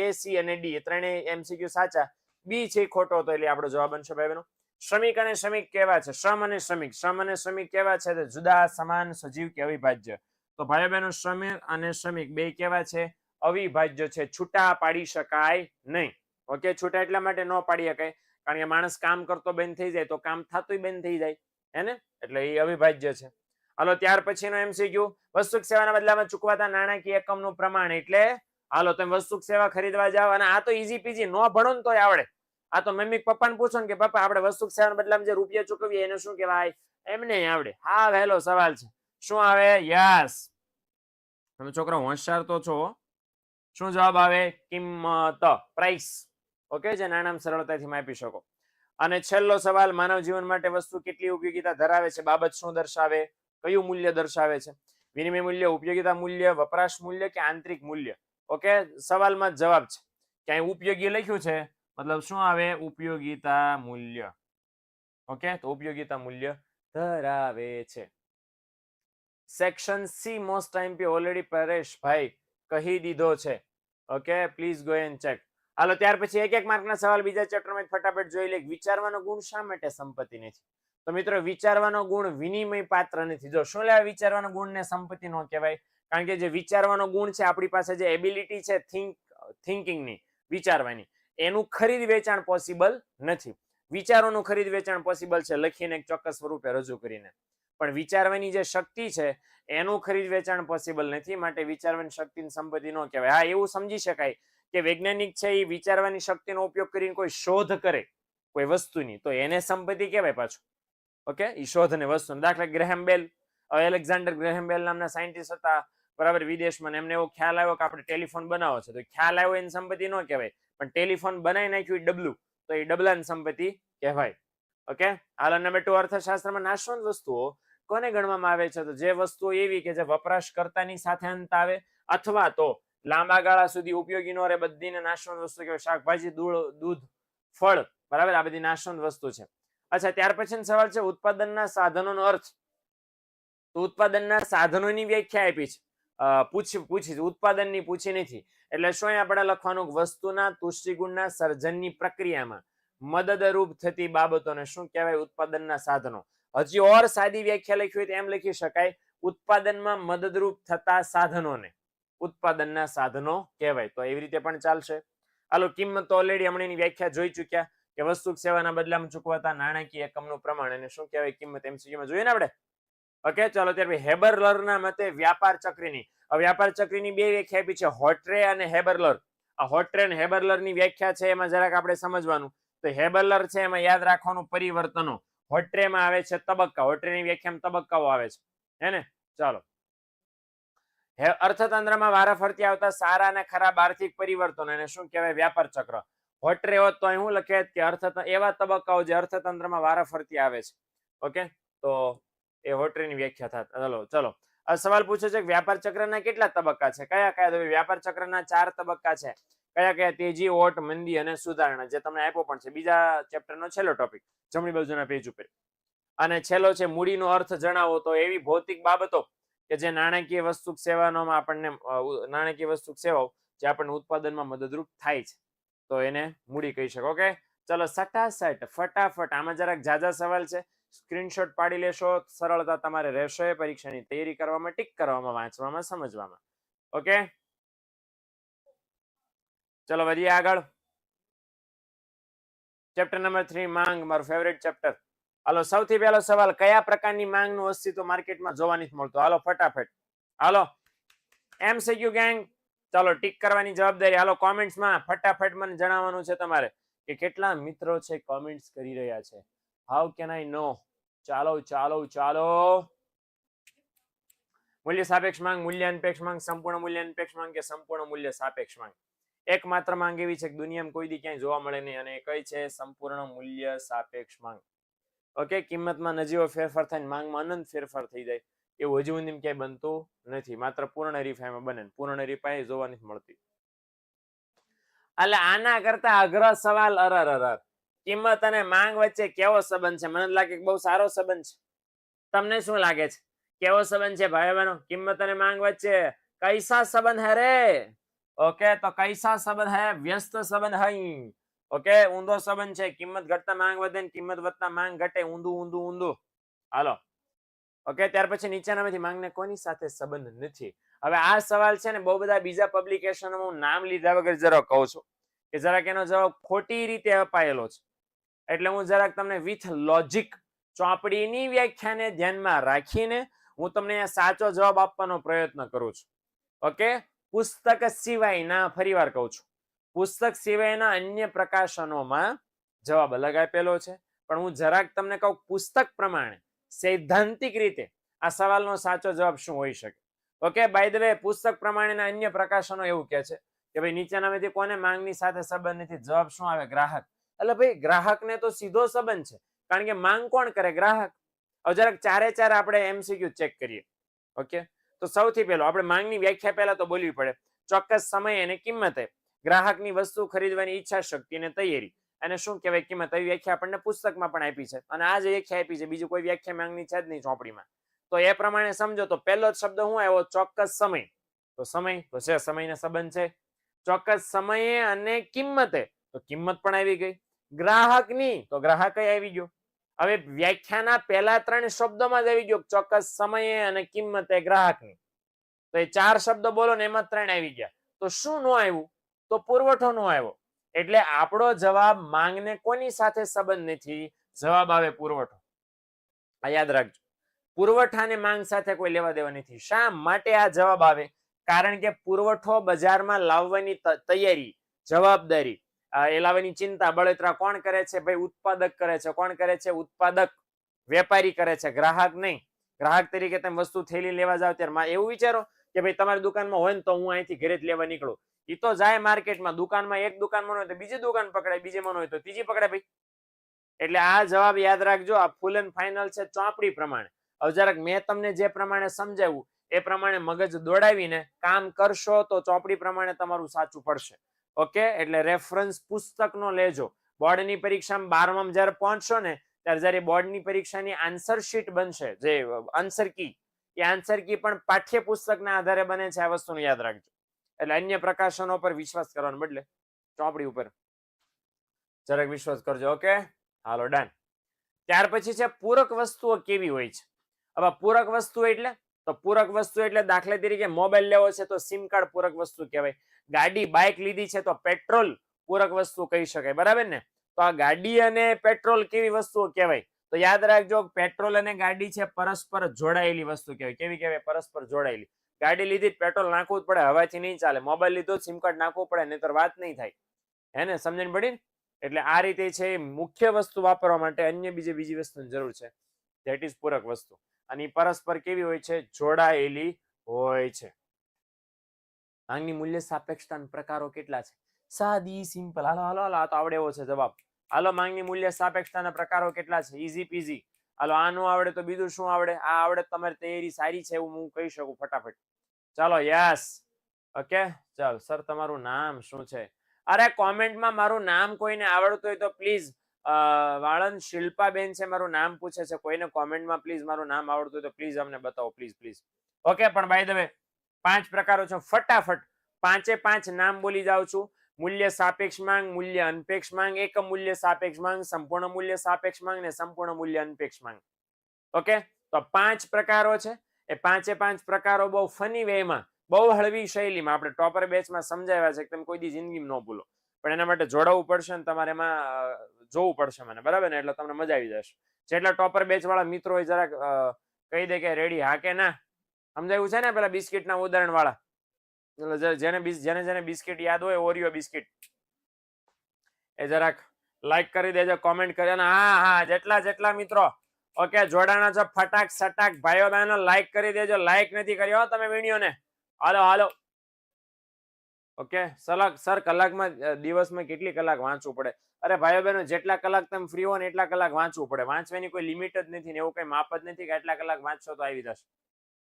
એ સી અને ડી, એ ત્રણેય એમસીક્યુ સાચા, બી છે ખોટો, તો એટલે આપણો જવાબ બનશે ભાઈ બહેનો. શ્રમિક અને શ્રમિક કેવા છે? શ્રમ અને શ્રમિક કેવા છે? જુદા, સમાન, સજીવ કે અવિભાજ્ય? તો ભાઈ બહેનો શ્રમિક અને શ્રમિક બે કેવા છે? અવિભાજ્ય છે, છૂટા પાડી શકાય નહીં. ઓકે, છૂટા એટલા માટે ન પાડી શકાય કારણ કે માણસ કામ કરતો બંધ થઈ જાય તો કામ થતું બંધ થઈ જાય, હે ને? એટલે એ અવિભાજ્ય છે. હાલો ત્યાર પછીનો એમસીક્યુ, વસ્તુ સેવાના બદલામાં ચૂકવાતા નાણાકીય એકમનું પ્રમાણ એટલે હાલો તમે વસ્તુ સેવા ખરીદવા જાઓ અને આ તો ઈઝી પીજી, નો ભણો ને તોય આવડે. આ તો મમ્મી પપ્પાને પૂછો ને કે પપ્પા આપણે વસ્તુ સેવાના બદલામાં જે રૂપિયા ચૂકવીએ એને શું કહેવાય? એમને આવડે. હા, વહેલો સવાલ છે. શું આવે? યસ, તમે છોકરા હોશિયાર તો છો. શું જવાબ આવે? કિંમત, પ્રાઇસ. ઓકે, જે નાણાં સરળતાથી માપી શકો. અને છેલ્લો સવાલ, માનવ જીવન માટે વસ્તુ કેટલી ઉપયોગિતા ધરાવે છે? બાબત શું દર્શાવે? કયું મૂલ્ય દર્શાવે છે? વિનિમય મૂલ્ય, ઉપયોગિતા મૂલ્ય, વપરાશ મૂલ્ય કે આંતરિક મૂલ્ય? ઓકે, સવાલમાં જવાબ છે ક્યાંય ઉપયોગી લખ્યું છે, મતલબ શું આવે? ઉપયોગિતા મૂલ્ય. ઓકે, તો ઉપયોગિતા મૂલ્ય ધરાવે છે. Section C most IMP already પરેશભાઈ કહી દીધો છે. Okay, please go and check. હાલો, ત્યાર પછી એક માર્કના સવાલ બીજા ચેપ્ટરમાં ફટાફટ જોઈ લે. વિચારવાનો ગુણ શા માટે સંપત્તિ નથી? તો મિત્રો, વિચારવાનો ગુણ વિનિમય પાત્ર નથી. જો શું લેવા વિચારવાનો ગુણને સંપત્તિ નો કહેવાય? કારણ કે જે વિચારવાનો ગુણ છે, આપણી પાસે જે એબિલિટી છે થિંકિંગની, વિચારવાની, એનું ખરીદ વેચાણ પોસિબલ નથી. વિચારોનું ખરીદ વેચાણ પોસિબલ છે લખીને એક ચોક્કસ સ્વરૂપે રજૂ કરીને, પણ વિચારવાની જે શક્તિ છે એનું ખરીદ વેચાણ પોસિબલ નથી. માટે વિચારવાની શક્તિની સંપત્તિ નો કહેવાય. હા, એવું સમજી શકાય કે વૈજ્ઞાનિક છે એ વિચારવાની શક્તિનો ઉપયોગ કરીને કોઈ શોધ કરે કોઈ વસ્તુની, તો એને સંપત્તિ કહેવાય પાછું. ઓકે, એ શોધ અને વસ્તુ. દાખલા ગ્રેહેમ બેલ, એલેક્ઝાન્ડર ગ્રેહેમ બેલ નામના સાયન્ટિસ્ટ હતા, બરાબર, વિદેશમાં. એમને એવો ખ્યાલ આવ્યો કે આપણે ટેલિફોન બનાવો છે, તો ખ્યાલ આવ્યો એની સંપત્તિ નો કહેવાય, પણ ટેલિફોન બનાવી નાખ્યું ડબલું, તો એ ડબલાની સંપત્તિ કહેવાય. ઓકે, હાલ નંબર 2, અર્થશાસ્ત્રમાં નાશવંત વસ્તુઓ કોને ગણવામાં આવે છે? તો જે વસ્તુઓ એવી કે જે વપરાશકર્તાની સાથે અંત આવે અથવા તો લાંબા ગાળા સુધી ઉપયોગી નો રહે, બધીને નાશવંત વસ્તુ કહેવાય. શાકભાજી, દૂધ, ફળ, બરાબર, આ બધી નાશવંત વસ્તુ છે. અચ્છા, ત્યાર પછીનો સવાલ છે ઉત્પાદનના સાધનોનો અર્થ. તો ઉત્પાદનના સાધનોની વ્યાખ્યા આપી છે, પૂછી ઉત્પાદનની પૂછી નથી. એટલે શું આપણે લખવાનું? વસ્તુના તુષ્ટિગુણના સર્જનની પ્રક્રિયામાં મદદરૂપ થતી બાબતોને શું કહેવાય? ઉત્પાદનના સાધનો. હજી ઓર સાદી વ્યાખ્યા લખી હોય તો એમ લખી શકાય, ઉત્પાદનમાં મદદરૂપ થતા સાધનોને ઉત્પાદનના સાધનો કહેવાય. તો એવી રીતે પણ ચાલશે. હાલો, કિંમત તો ઓલરેડી હમણાંની વ્યાખ્યા જોઈ ચૂક્યા કે વસ્તુ સેવાના બદલામાં ચૂકવાતા નાણાકીય એકમનું પ્રમાણ, એને શું કહેવાય? કિંમત. એમસીક્યુમાં જોઈએ ને આપણે. ઓકે, ચાલો, ત્યાર હેબરલરના મતે વ્યાપાર ચક્રની, વ્યાપાર ચક્રની બે વ્યાખ્યા આપી છે, હોટ્રે અને હેબરલર. આ હોટ્રે અને હેબરલરની વ્યાખ્યા છે, એમાં જરાક આપણે સમજવાનું. તો હેબરલર છે એમાં યાદ રાખવાનું પરિવર્તનો, હોટ્રેમાં આવે છે તબક્કા. હોટ્રેની વ્યાખ્યામાં તબક્કાઓ આવે છે, હે ને? ચાલો, અર્થતંત્રમાં વારાફરતી આવતા સારા અને ખરાબ આર્થિક પરિવર્તનો, એને શું કહેવાય? વ્યાપાર ચક્ર. હોટ્રે હોત તો અહીં હું લખે કે એવા તબક્કાઓ જે અર્થતંત્રમાં વારાફરતી આવે છે. ઓકે, તો એ હોટ્રેની વ્યાખ્યા થાય. ચલો, આ સવાલ પૂછે છે કે વ્યાપાર ચક્રના કેટલા તબક્કા છે? કયા કયા? તો વ્યાપાર ચક્રના 4 તબક્કા છે. કયા કયા? તેજી, ઓટ, મંદી અને સુધારણા, જે તમને આપ્યો પણ છે બીજા ચેપ્ટરનો છેલ્લો ટોપિક, જમણી બાજુના પેજ ઉપર. અને છેલ્લો છે મૂડીનો અર્થ જણાવો. તો એવી ભૌતિક બાબતો કે જે નાણાકીય વસ્તુ સેવાઓમાં આપણને નાણાકીય વસ્તુ સેવાઓ જે આપણને ઉત્પાદનમાં મદદરૂપ થાય છે, તો એને મૂડી કહી શકો. ઓકે, ચલો, સટાસટ ફટાફટ. આમાં જરાક ઝાઝા સવાલ છે, સ્ક્રીનશોટ પાડી લેશો, સરળતા તમારે રહેશે પરીક્ષાની તૈયારી કરવામાં, ટીક કરવામાં, વાંચવામાં, સમજવામાં. ઓકે, ચલો વધીએ આગળ. ચેપ્ટર નંબર 3, માંગ, મારું ફેવરેટ ચેપ્ટર. હાલો, સૌથી પહેલો સવાલ, કયા પ્રકારની માંગનું અસ્તિત્વ માર્કેટમાં જોવા નથી મળતું? હાલો ફટાફટ, હાલો એમસીક્યુ ગેંગ. ચાલો, ટીક કરવાની જવાબદારી. હાલો, કોમેન્ટ્સમાં ફટાફટ મને જણાવવાનું છે તમારે કે કેટલા મિત્રો છે કોમેન્ટ્સ કરી રહ્યા છે. હાઉ કેન આઈ નો? ચાલો ચાલો ચાલો. મૂલ્ય સાપેક્ષ માંગ, મૂલ્યાનપેક્ષ માંગ, સંપૂર્ણ મૂલ્યાનપેક્ષ માંગ કે સંપૂર્ણ મૂલ્ય સાપેક્ષ માંગ? એકમાત્ર માંગ એવી છે કે દુનિયામાં કોઈ દી ક્યાંય જોવા મળે નહીં, અને એ કઈ છે? સંપૂર્ણ મૂલ્ય સાપેક્ષ માંગ. ઓકે, કિંમતમાં નજીવો ફેરફાર થાય, માંગમાં અનંત ફેરફાર થઈ જાય, એવું હજુ સુધી ક્યાંય બનતું નથી. માત્ર પૂર્ણ હરીફાઈમાં બને. પૂર્ણ હરીફાઈ જોવા નથી મળતી. એટલે આના કરતા અઘરો સવાલ, અરર, કિંમત અને માંગ વચ્ચે કેવો સંબંધ છે? મને લાગે કે બહુ સારો સંબંધ છે. તમને શું લાગે છે? કેવો સંબંધ છે ભાઈ બહેનો? કિંમત અને માંગ વચ્ચે કૈસા સંબંધ હે રે? ઓકે, તો કૈસા સંબંધ હે? વ્યસ્ત સંબંધ હૈ. ઓકે, ઊંધો સંબંધ છે. કિંમત ઘટતા માંગ વધે ને કિંમત વધતા માંગ ઘટે. ઊંધું. હાલો, ઓકે, ત્યાર પછી નીચેનામાંથી માંગને કોની સાથે સંબંધ નથી? હવે આ સવાલ છે ને બહુ બધા બીજા પબ્લિકેશનમાં હું નામ લીધા વગર જરાક કહું છું કે જરાક એનો જવાબ ખોટી રીતે અપાયેલો છે, એટલે હું જરાક તમને વિથ લોજિક ચોપડીની વ્યાખ્યાને ધ્યાનમાં રાખીને હું તમને સાચો જવાબ આપવાનો પ્રયત્ન કરું છું. ઓકે, પુસ્તક સિવાયના, ફરીવાર કહું છું, પુસ્તક સિવાયના અન્ય પ્રકાશનોમાં જવાબ અલગ આપેલો છે, પણ હું જરાક તમને કહું પુસ્તક પ્રમાણે સૈદ્ધાંતિક રીતે આ સવાલનો સાચો જવાબ શું હોઈ શકે. ઓકે, બાય ધ વે, પુસ્તક પ્રમાણેના અન્ય પ્રકાશનો એવું કહે છે કે ભાઈ નીચેનામાંથી કોને માંગની સાથે સંબંધ નથી? જવાબ શું આવે? ગ્રાહક. એટલે ભાઈ ગ્રાહકને તો સીધો સંબંધ છે, કારણ કે માંગ કોણ કરે? ગ્રાહક. હવે જરાક ચારે ચાર આપણે એમસીક્યુ ચેક કરીએ. ઓકે, તો સૌથી પહેલો આપણે માંગની વ્યાખ્યા પહેલા તો બોલવી પડે. ચોક્કસ સમય અને કિંમતે ગ્રાહકની વસ્તુ ખરીદવાની ઈચ્છા શક્તિ અને તૈયારી. અને શું કહેવાય કિંમત, એવી વ્યાખ્યા આપણને પુસ્તકમાં પણ આપી છે અને આ જે વ્યાખ્યા આપી છે બીજી કોઈ વ્યાખ્યા માંગની છે જ નહીં ચોપડીમાં. તો એ પ્રમાણે સમજો તો પહેલો જ શબ્દ શું આવ્યો? ચોક્કસ સમય. તો સમય તો છે, સમયનો સંબંધ છે. ચોક્કસ સમયે અને કિંમતે, તો કિંમત પણ આવી ગઈ. ગ્રાહકની, તો ગ્રાહક આવી ગયો. હવે વ્યાખ્યાના પહેલા 3 શબ્દોમાં જ આવી ગયો ચોક્કસ સમયે અને કિંમતે ગ્રાહકની. તો એ 4 શબ્દો બોલો ને એમાં 3 આવી ગયા. તો શું નો આવ્યું? તો પુરવઠો નો આવ્યો. એટલે આપણો જવાબ માંગને કોની સાથે સંબંધ નથી? જવાબ આવે પુરવઠો. આ યાદ રાખજો, પુરવઠા અને માંગ સાથે કોઈ લેવા દેવા નથી. શા માટે આ જવાબ આવે? કારણ કે પુરવઠો બજારમાં લાવવાની તૈયારી, જવાબદારી, એ લાવવાની ચિંતા, બળતરા કોણ કરે છે? ભાઈ ઉત્પાદક કરે છે. કોણ કરે છે? ઉત્પાદક. વેપારી કરે છે, ગ્રાહક નહીં. ગ્રાહક તરીકે તમે વસ્તુ થેલી લેવા જાવ ત્યારે એવું વિચારો કે ભાઈ તમારી દુકાનમાં હોય ને તો હું અહીંથી ઘરે જ લેવા નીકળું. એ તો જાય માર્કેટમાં, દુકાનમાં એક દુકાનમાં હોય તો બીજી દુકાન પકડાય, બીજીમાં હોય તો ત્રીજી પકડાય ભાઈ. એટલે આ જવાબ યાદ રાખજો, આ ફૂલ એન્ડ ફાઇનલ છે ચોપડી પ્રમાણે. હવે જરાક મેં તમને જે પ્રમાણે સમજાવ્યું એ પ્રમાણે મગજ દોડાવીને કામ કરશો તો ચોપડી પ્રમાણે તમારું સાચું પડશે. ઓકે, એટલે રેફરન્સ પુસ્તકનો લેજો. બોર્ડની પરીક્ષામાં 12માં જ્યારે પહોંચશો ને ત્યારે જ્યારે બોર્ડની પરીક્ષાની આન્સર શીટ બનશે, જે આન્સર કી, એ આન્સર કી પણ પાઠ્યપુસ્તકના આધારે બને છે. આ વસ્તુનું યાદ રાખજો. એટલે અન્ય પ્રકાશનો પર વિશ્વાસ કરવાને બદલે ચોપડી ઉપર જરાક વિશ્વાસ કરજો. ઓકે, હાલો ડન. ત્યાર પછી છે પૂરક વસ્તુઓ કેવી હોય છે. હવે પૂરક વસ્તુ એટલે, તો પૂરક વસ્તુ એટલે દાખલા તરીકે મોબાઈલ લેવો છે તો સિમ કાર્ડ પૂરક વસ્તુ કહેવાય. ગાડી, બાઇક લીધી છે તો પેટ્રોલ પૂરક વસ્તુ કહી શકાય, બરાબર ને? તો આ ગાડી અને પેટ્રોલ કેવી વસ્તુઓ કહેવાય? તો યાદ રાખજો, પેટ્રોલ અને ગાડી છે પરસ્પર જોડાયેલી વસ્તુ કહેવાય. કેવી કહેવાય? પરસ્પર જોડાયેલી. ગાડી લીધી પેટ્રોલ નાખવું જ પડે, હવાથી નહીં ચાલે. મોબાઈલ લીધો સિમ કાર્ડ નાખવું પડે, નહીતર વાત નહીં થાય. હે ને? સમજણ પડી ને? એટલે આ રીતે છે મુખ્ય વસ્તુ વાપરવા માટે અન્ય બીજી વસ્તુની જરૂર છે. ધેટ ઇઝ પૂરક વસ્તુ. અને પરસ્પર કેવી હોય છે? જોડાયેલી હોય છે. માંગની મૂલ્ય સાપેક્ષતાના પ્રકારો કેટલા છે? સાદી, સિમ્પલ. હાલો હાલો હાલો, આ તો આવડે એવો છે જવાબ. હાલો, માંગની મૂલ્ય સાપેક્ષતાના પ્રકારો કેટલા છે? ઈઝી પીઝી. હાલો, આ નો આવડે તો બીજું શું આવડે? આ આવડે તમારી તૈયારી સારી છે એવું હું કહી શકું ફટાફટ. ચાલો, યસ. ઓકે, ચાલ સર, તમારું નામ શું છે? અરે કોમેન્ટમાં મારું નામ કોઈને આવડતું હોય તો પ્લીઝ, વાળંદ શિલ્પાબેન છે, મારું નામ પૂછે છે. કોઈને કોમેન્ટમાં પ્લીઝ મારું નામ આવડતું હોય તો પ્લીઝ અમને બતાવો, પ્લીઝ પ્લીઝ. ઓકે, પણ બાય ધ વે 5 પ્રકારો છે. ફટાફટ 5 નામ બોલી જાઉં છું. મૂલ્ય સાપેક્ષ માંગ, મૂલ્ય અનપેક્ષ માંગ, એકમ મૂલ્ય સાપેક્ષ માંગ, સંપૂર્ણ મૂલ્ય સાપેક્ષ માંગ ને સંપૂર્ણ મૂલ્ય અનપેક્ષ માંગ. ઓકે, તો 5 પ્રકારો છે. એ 5 પ્રકારો બહુ ફની વેમાં, બહુ હળવી શૈલીમાં આપણે ટોપર બેચમાં સમજાવ્યા છે કે તમે કોઈ દી જિંદગીમાં ન ભૂલો. પણ એના માટે જોડાવવું પડશે ને તમારે એમાં જોવું પડશે મને, બરાબર ને? એટલે તમને મજા આવી જશે. જેટલા ટોપર બેચ વાળા મિત્રો હોય જરાક કહી દે કે રેડી હા કે ના. સમજાયું છે ને? પેલા બિસ્કિટના ઉદાહરણ વાળા, જેને બિસ્કિટ યાદ હોય, ઓરિયો બિસ્કિટ, એ જરાક લાઈક કરી દેજો, કોમેન્ટ કરી. અને હા, જેટલા મિત્રો ઓકે જોડાણા છો ફટાક સટાક ભાઈઓ બહેનો લાઈક કરી દેજો. લાઈક નથી કર્યો તમે વિડીયોને. હાલો હાલો. ઓકે સર, કલાકમાં દિવસમાં કેટલી કલાક વાંચવું પડે? અરે ભાઈઓ બહેનો, જેટલા કલાક તમે ફ્રી હો ને એટલા કલાક વાંચવું પડે. વાંચવાની કોઈ લિમિટ જ નથી ને એવું કઈ માપ જ નથી કે એટલા કલાક વાંચશો તો આવી જશે.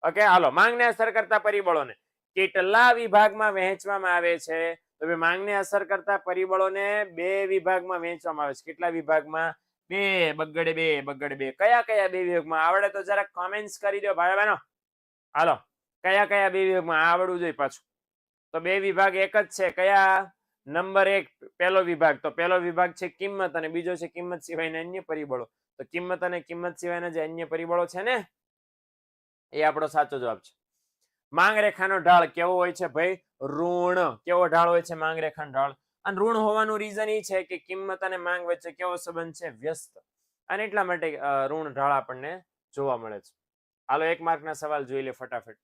ઓકે, હાલો. માંગને અસર કરતા પરિબળોને કેટલા વિભાગમાં વહેંચવામાં આવે છે? તો માંગને અસર કરતા પરિબળોને 2 વિભાગમાં વહેંચવામાં આવે છે. કેટલા વિભાગમાં? 2 બગડે 2. કયા 2 વિભાગમાં? આવડે તો જરાક કોમેન્ટ્સ કરી દો ભાઈ બહેનો. હાલો, કયા 2 વિભાગમાં? આવડવું જોઈએ પાછું. તો 2 વિભાગ એક જ છે. કયા? નંબર 1 પહેલો વિભાગ. તો પહેલો વિભાગ છે કિંમત અને બીજો છે કિંમત સિવાયના અન્ય પરિબળો. તો કિંમત અને કિંમત સિવાયના જે અન્ય પરિબળો છે ને, એ આપણો સાચો જવાબ છે. માંગ રેખાનો ઢાળ કેવો હોય છે ભાઈ? ઋણ. કેવો ઢાળ હોય છે માંગ રેખાનો ઢાળ? અને ઋણ હોવાનું રીઝન એ છે કે કિંમત અને માંગ વચ્ચે કેવો સંબંધ છે? વ્યસ્ત. અને એટલા માટે ઋણ ઢાળ આપણને જોવા મળે છે. હાલો, 1 માર્કના સવાલ જોઈ લે ફટાફટ.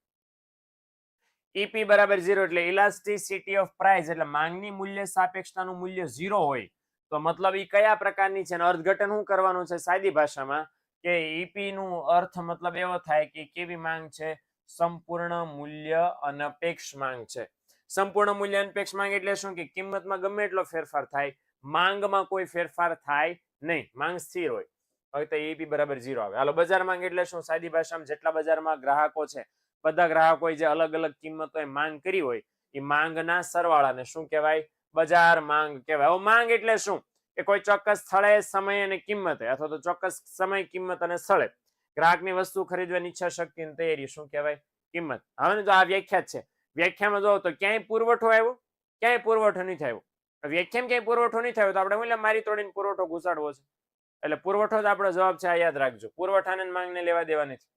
ઈપી બરાબર 0 એટલે ઇલાસ્ટિસિટી ઓફ પ્રાઇસ, એટલે માંગની મૂલ્ય સાપેક્ષતાનું મૂલ્ય 0 હોય તો મતલબ એ કયા પ્રકારની છે? અર્થઘટન શું કરવાનું છે સાદી ભાષામાં કે ઈપી નું અર્થ મતલબ એવો થાય કે કેવી માંગ છે? સંપૂર્ણ મૂલ્ય અનપેક્ષ માંગ છે. સંપૂર્ણ મૂલ્ય અનપેક્ષ માંગ એટલે શું? કે કિંમતમાં ગમે એટલો ફેરફાર થાય, માંગમાં કોઈ ફેરફાર થાય નહીં, માંગ સ્થિર હોય. હવે તો ઈપી બરાબર 0 આવે. હાલો, બજાર માંગ એટલે શું? સાદી ભાષામાં જેટલા બજારમાં ગ્રાહકો છે, બધા ગ્રાહકોએ જે અલગ અલગ કિંમતોએ માંગ કરી હોય એ માંગના સરવાળાને શું કહેવાય? બજાર માંગ કહેવાય. હવે માંગ એટલે શું? કે કોઈ ચોક્કસ સ્થળે, સમય અને કિંમતે, અથવા તો ચોક્કસ સમય, કિંમત અને સ્થળે ગ્રાહકની વસ્તુ ખરીદવાની ઈચ્છા શક્તિ અને તૈયારી શું કહેવાય? કિંમત. હવે તો આ વ્યાખ્યા છે. વ્યાખ્યામાં જો તો ક્યાંય પુરવઠો આવ્યો, ક્યાંય પુરવઠો નથી આવ્યો. વ્યાખ્યામાં ક્યાંય પુરવઠો નથી આવ્યો તો આપણે બોલે મારી તોડીને પુરવઠો ઘુસાડવો છે. એટલે પુરવઠો જ આપણો જવાબ છે. આ યાદ રાખજો. પુરવઠાને માંગને લેવા દેવા નથી.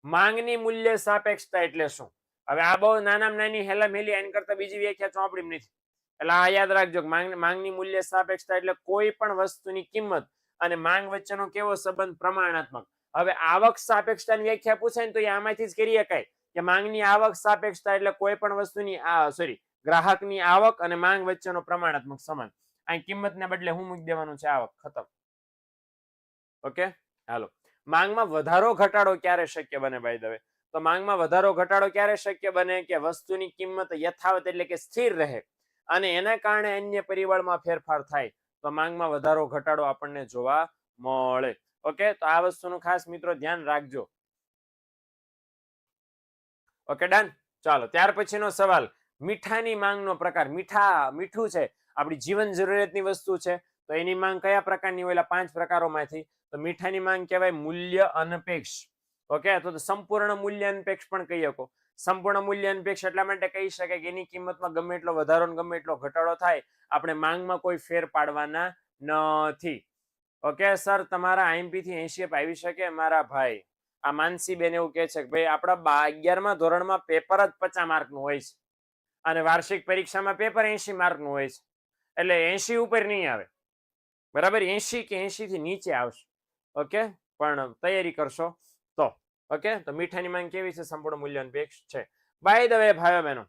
માંગની મૂલ્ય સાપેક્ષતા એટલે શું? હવે આ બહુ નાનામાં નાની હેલામેલી, એની કરતા બીજી વ્યાખ્યા ચોપડીમાં નથી. એટલે આ યાદ રાખજો. માંગની મૂલ્ય સાપેક્ષતા એટલે કોઈ પણ વસ્તુની કિંમત અને માંગ વચ્ચેનો કેવો સંબંધ? પ્રમાણાત્મક. હવે આવક સાપેક્ષતાની વ્યાખ્યા પૂછાય ને તો એ આમાંથી જ કરી શકાય કે માંગની આવક સાપેક્ષતા એટલે કોઈ પણ વસ્તુની ગ્રાહકની આવક અને માંગ વચ્ચેનો પ્રમાણાત્મક સંબંધ. અહીં કિંમતને બદલે હું મૂકી દેવાનું છે? આવક. ખતમ. ઓકે, હાલો. માંગમાં વધારો ઘટાડો ક્યારે શક્ય બને? બાય ધ વે, તો માંગમાં વધારો ઘટાડો ક્યારે શક્ય બને? કે વસ્તુની કિંમત યથાવત એટલે કે સ્થિર રહે અને એના કારણે અન્ય પરિબળમાં ફેરફાર થાય તો માંગમાં વધારો ઘટાડો આપણને જોવા મળે. ઓકે, તો આ વસ્તુનું ખાસ મિત્રો ધ્યાન રાખજો. Okay, done. ચાલો, ત્યાર પછીનો સવાલ, મીઠાની માંગનો પ્રકાર. મીઠું છે આપણી જીવન જરૂરિયાતની વસ્તુ છે, તો એની માંગ કયા પ્રકારની હોય? 5 પ્રકારોમાંથી. તો મીઠાની માંગ કહેવાય મૂલ્ય અનપેક્ષ. ઓકે, તો સંપૂર્ણ મૂલ્ય અનપેક્ષ પણ કહી શકો. સંપૂર્ણ મૂલ્ય અનપેક્ષ એટલા માટે કહી શકાય કે એની કિંમતમાં ગમે એટલો વધારો ને ગમે એટલો ઘટાડો થાય, આપણે માંગમાં કોઈ ફેર પાડવાના નથી. ઓકે સર, તમારા આઈએમપી થી 80 આવી શકે? મારા ભાઈ આ માનસીબેન એવું કહે છે કે ભાઈ આપણા 11મા ધોરણમાં પેપર જ 50 માર્કનું હોય છે અને વાર્ષિક પરીક્ષામાં પેપર 80 માર્કનું હોય છે. એટલે 80 ઉપર નહીં આવે, બરાબર? 80 કે 80 થી નીચે આવશે. ઓકે, પણ તૈયારી કરશો તો. ઓકે, તો મીઠાની માંગ કેવી છે? સંપૂર્ણ મૂલ્ય અનપેક્ષ છે. બાય ધ વે ભાઈઓ બહેનો,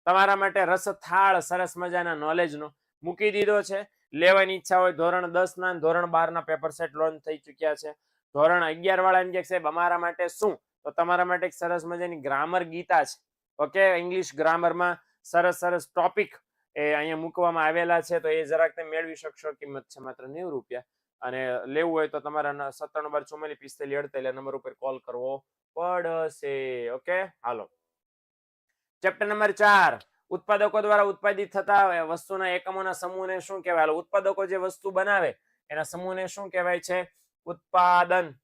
તમારા માટે રસથાળ સરસ મજાના નોલેજનો મૂકી દીધો છે. લેવાની ઈચ્છા હોય ધોરણ 10 ના ધોરણ 12 ના પેપર સેટ લોન્ચ થઈ ચૂક્યા છે. ધોરણ 11 વાળા એમ કે સાહેબ અમારા માટે શું? તો તમારા માટે એક સરસ મજાની ગ્રામર ગીતા છે. ઓકે, ઇંગ્લિશ ગ્રામરમાં સરસ સરસ ટોપિક એ અહીંયા મૂકવામાં આવેલા છે, તો એ જરાક તમે મેળવી શકશો. કિંમત છે માત્ર 90 રૂપિયા. અને લેવું હોય તો તમારા 97 12 44 48 નંબર ઉપર કોલ કરવો પડશે. ઓકે, હાલો. ચેપ્ટર નંબર 4, ઉત્પાદકો દ્વારા ઉત્પાદિત થતા વસ્તુના એકમોના સમૂહને શું કહેવાય? હાલો, ઉત્પાદકો જે વસ્તુ બનાવે એના સમૂહને શું કહેવાય છે? ઉત્પાદન.